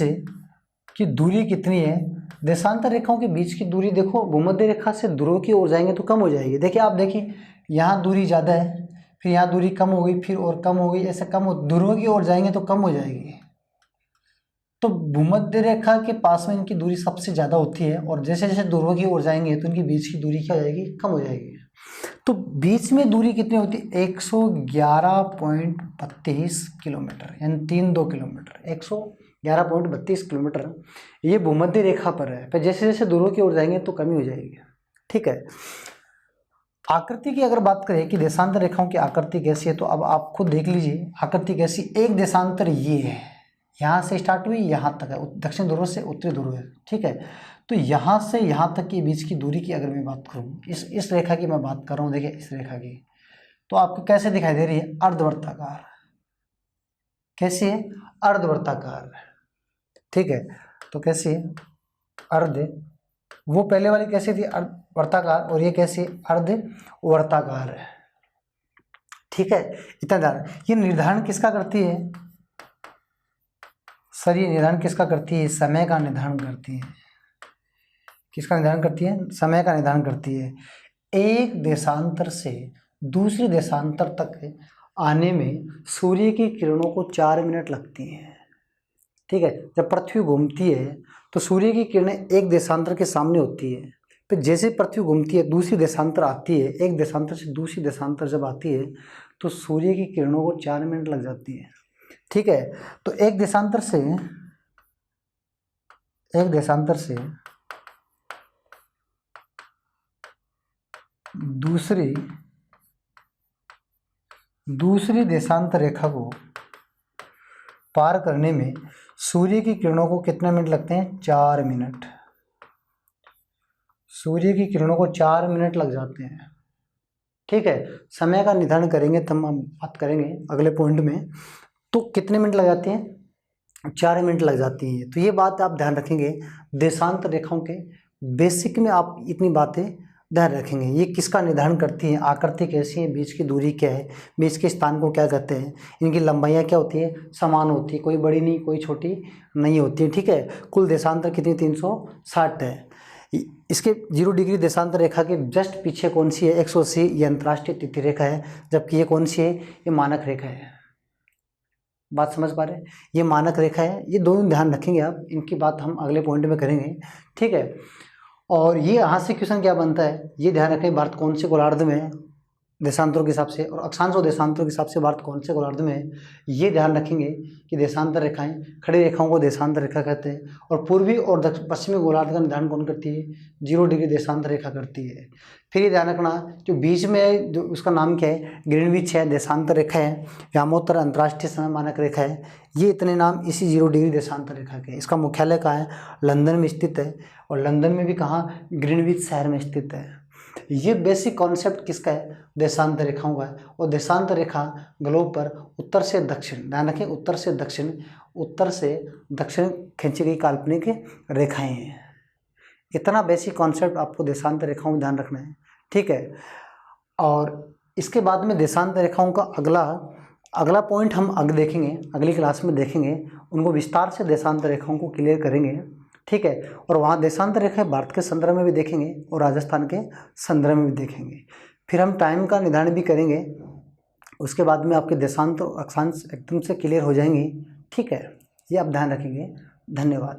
की दूरी कितनी है, देशांतर रेखाओं के बीच की दूरी देखो, भूमध्य रेखा से ध्रुव की ओर जाएंगे तो कम हो जाएगी। देखिए आप देखिए, यहाँ दूरी ज़्यादा है, फिर यहाँ दूरी कम हो गई, फिर और कम हो गई, ऐसे कम हो, ध्रुव की ओर जाएंगे तो कम हो जाएगी। तो भूमध्य रेखा के पास में इनकी दूरी सबसे ज़्यादा होती है, और जैसे जैसे ध्रुव की ओर जाएंगे तो इनकी बीच की दूरी क्या हो जाएगी, कम हो जाएगी। तो बीच में दूरी कितनी होती है, 111.32 किलोमीटर, यानी 32 किलोमीटर, 111.32 किलोमीटर ये भूमध्य रेखा पर है। फिर जैसे जैसे ध्रुव की ओर जाएंगे तो कमी हो जाएगी, ठीक है। आकृति की अगर बात करें कि देशांतर रेखाओं की आकृति कैसी है, तो अब आप खुद देख लीजिए आकृति कैसी। एक देशांतर ये है, यहाँ से स्टार्ट हुई यहाँ तक है, दक्षिण ध्रुव से उत्तरी ध्रुव है, ठीक है। तो यहाँ से यहाँ तक के बीच की दूरी की अगर मैं बात करूँ, इस रेखा की मैं बात कर रहा हूँ, देखिए इस रेखा की, तो आपको कैसे दिखाई दे रही है, अर्धवर्ताकार। कैसी है, अर्धवर्ताकार, ठीक है। तो कैसी है, अर्ध, वो पहले वाली कैसी थी, वर्ताकार, और ये कैसी, अर्ध वर्ताकार है, ठीक है। इतना ध्यान। ये निर्धारण किसका करती है सर, ये निर्धारण किसका करती है, समय का निर्धारण करती है। किसका निर्धारण करती है, समय का निर्धारण करती है। एक देशांतर से दूसरे देशांतर तक आने में सूर्य की किरणों को 4 मिनट लगती हैं, ठीक है। जब पृथ्वी घूमती है तो सूर्य की किरणें एक देशांतर के सामने होती है, फिर जैसे पृथ्वी घूमती है दूसरी देशांतर आती है, एक देशांतर से दूसरी देशांतर जब आती है तो सूर्य की किरणों को 4 मिनट लग जाती है, ठीक है। तो एक देशांतर से दूसरी देशांतर रेखा को पार करने में सूर्य की किरणों को कितने मिनट लगते हैं, 4 मिनट। सूर्य की किरणों को 4 मिनट लग जाते हैं, ठीक है। समय का निर्धारण करेंगे तब हम बात करेंगे अगले पॉइंट में। तो कितने मिनट लग जाते हैं, 4 मिनट लग जाती हैं। तो ये बात आप ध्यान रखेंगे, देशांतर रेखाओं के बेसिक में आप इतनी बातें ध्यान रखेंगे। ये किसका निर्धारण करती हैं, आकृति कैसी है, बीच की दूरी क्या है, बीच के स्थान को क्या कहते हैं, इनकी लंबाइयाँ क्या होती है, समान होती है, कोई बड़ी नहीं कोई छोटी नहीं होती है, ठीक है। कुल देशांतर कितनी, 360 है। इसके 0 डिग्री देशांतर रेखा के जस्ट पीछे कौन सी है, 180, ये अंतर्राष्ट्रीय तिथि रेखा है, जबकि ये कौन सी है, ये मानक रेखा है। बात समझ पा रहे हैं, ये मानक रेखा है। ये दोनों ध्यान रखेंगे आप, इनकी बात हम अगले पॉइंट में करेंगे, ठीक है। और ये यहाँ से क्वेश्चन क्या बनता है, ये ध्यान रखें, भारत कौन से गोलार्ध में है देशांतरों के हिसाब से, और अक्षांश और देशांतरों के हिसाब से भारत कौन से गोलार्ध में है। ये ध्यान रखेंगे कि देशांतर रेखाएं, खड़ी रेखाओं को देशांतर रेखा कहते हैं, और पूर्वी और पश्चिमी गोलार्ध का निर्धारण कौन करती है, 0 डिग्री देशांतर रेखा करती है। फिर ये ध्यान रखना, जो बीच में जो उसका नाम क्या है, ग्रीनविच है, देशांतर रेखा है, व्यामोत्तर अंतर्राष्ट्रीय समय मानक रेखा है। ये इतने नाम इसी 0 डिग्री देशांतर रेखा के। इसका मुख्यालय कहाँ है, लंदन में स्थित है, और लंदन में भी कहाँ, ग्रीनविच शहर में स्थित है। ये बेसिक कॉन्सेप्ट किसका है? देशांतर रेखाओं का है। और देशांतर रेखा ग्लोब पर उत्तर से दक्षिण, ध्यान रखें, उत्तर से दक्षिण खींची गई काल्पनिक रेखाएं हैं। इतना बेसिक कॉन्सेप्ट आपको देशांतर रेखाओं में ध्यान रखना है, ठीक है। और इसके बाद में देशांतर रेखाओं का अगला पॉइंट हम आगे देखेंगे, अगली क्लास में देखेंगे, उनको विस्तार से देशांतर रेखाओं को क्लियर करेंगे, ठीक है। और वहाँ देशांतर रेखाएं भारत के संदर्भ में भी देखेंगे और राजस्थान के संदर्भ में भी देखेंगे। फिर हम टाइम का निर्धारण भी करेंगे, उसके बाद में आपके देशांतर अक्षांश एकदम से क्लियर हो जाएंगे, ठीक है। ये आप ध्यान रखेंगे। धन्यवाद।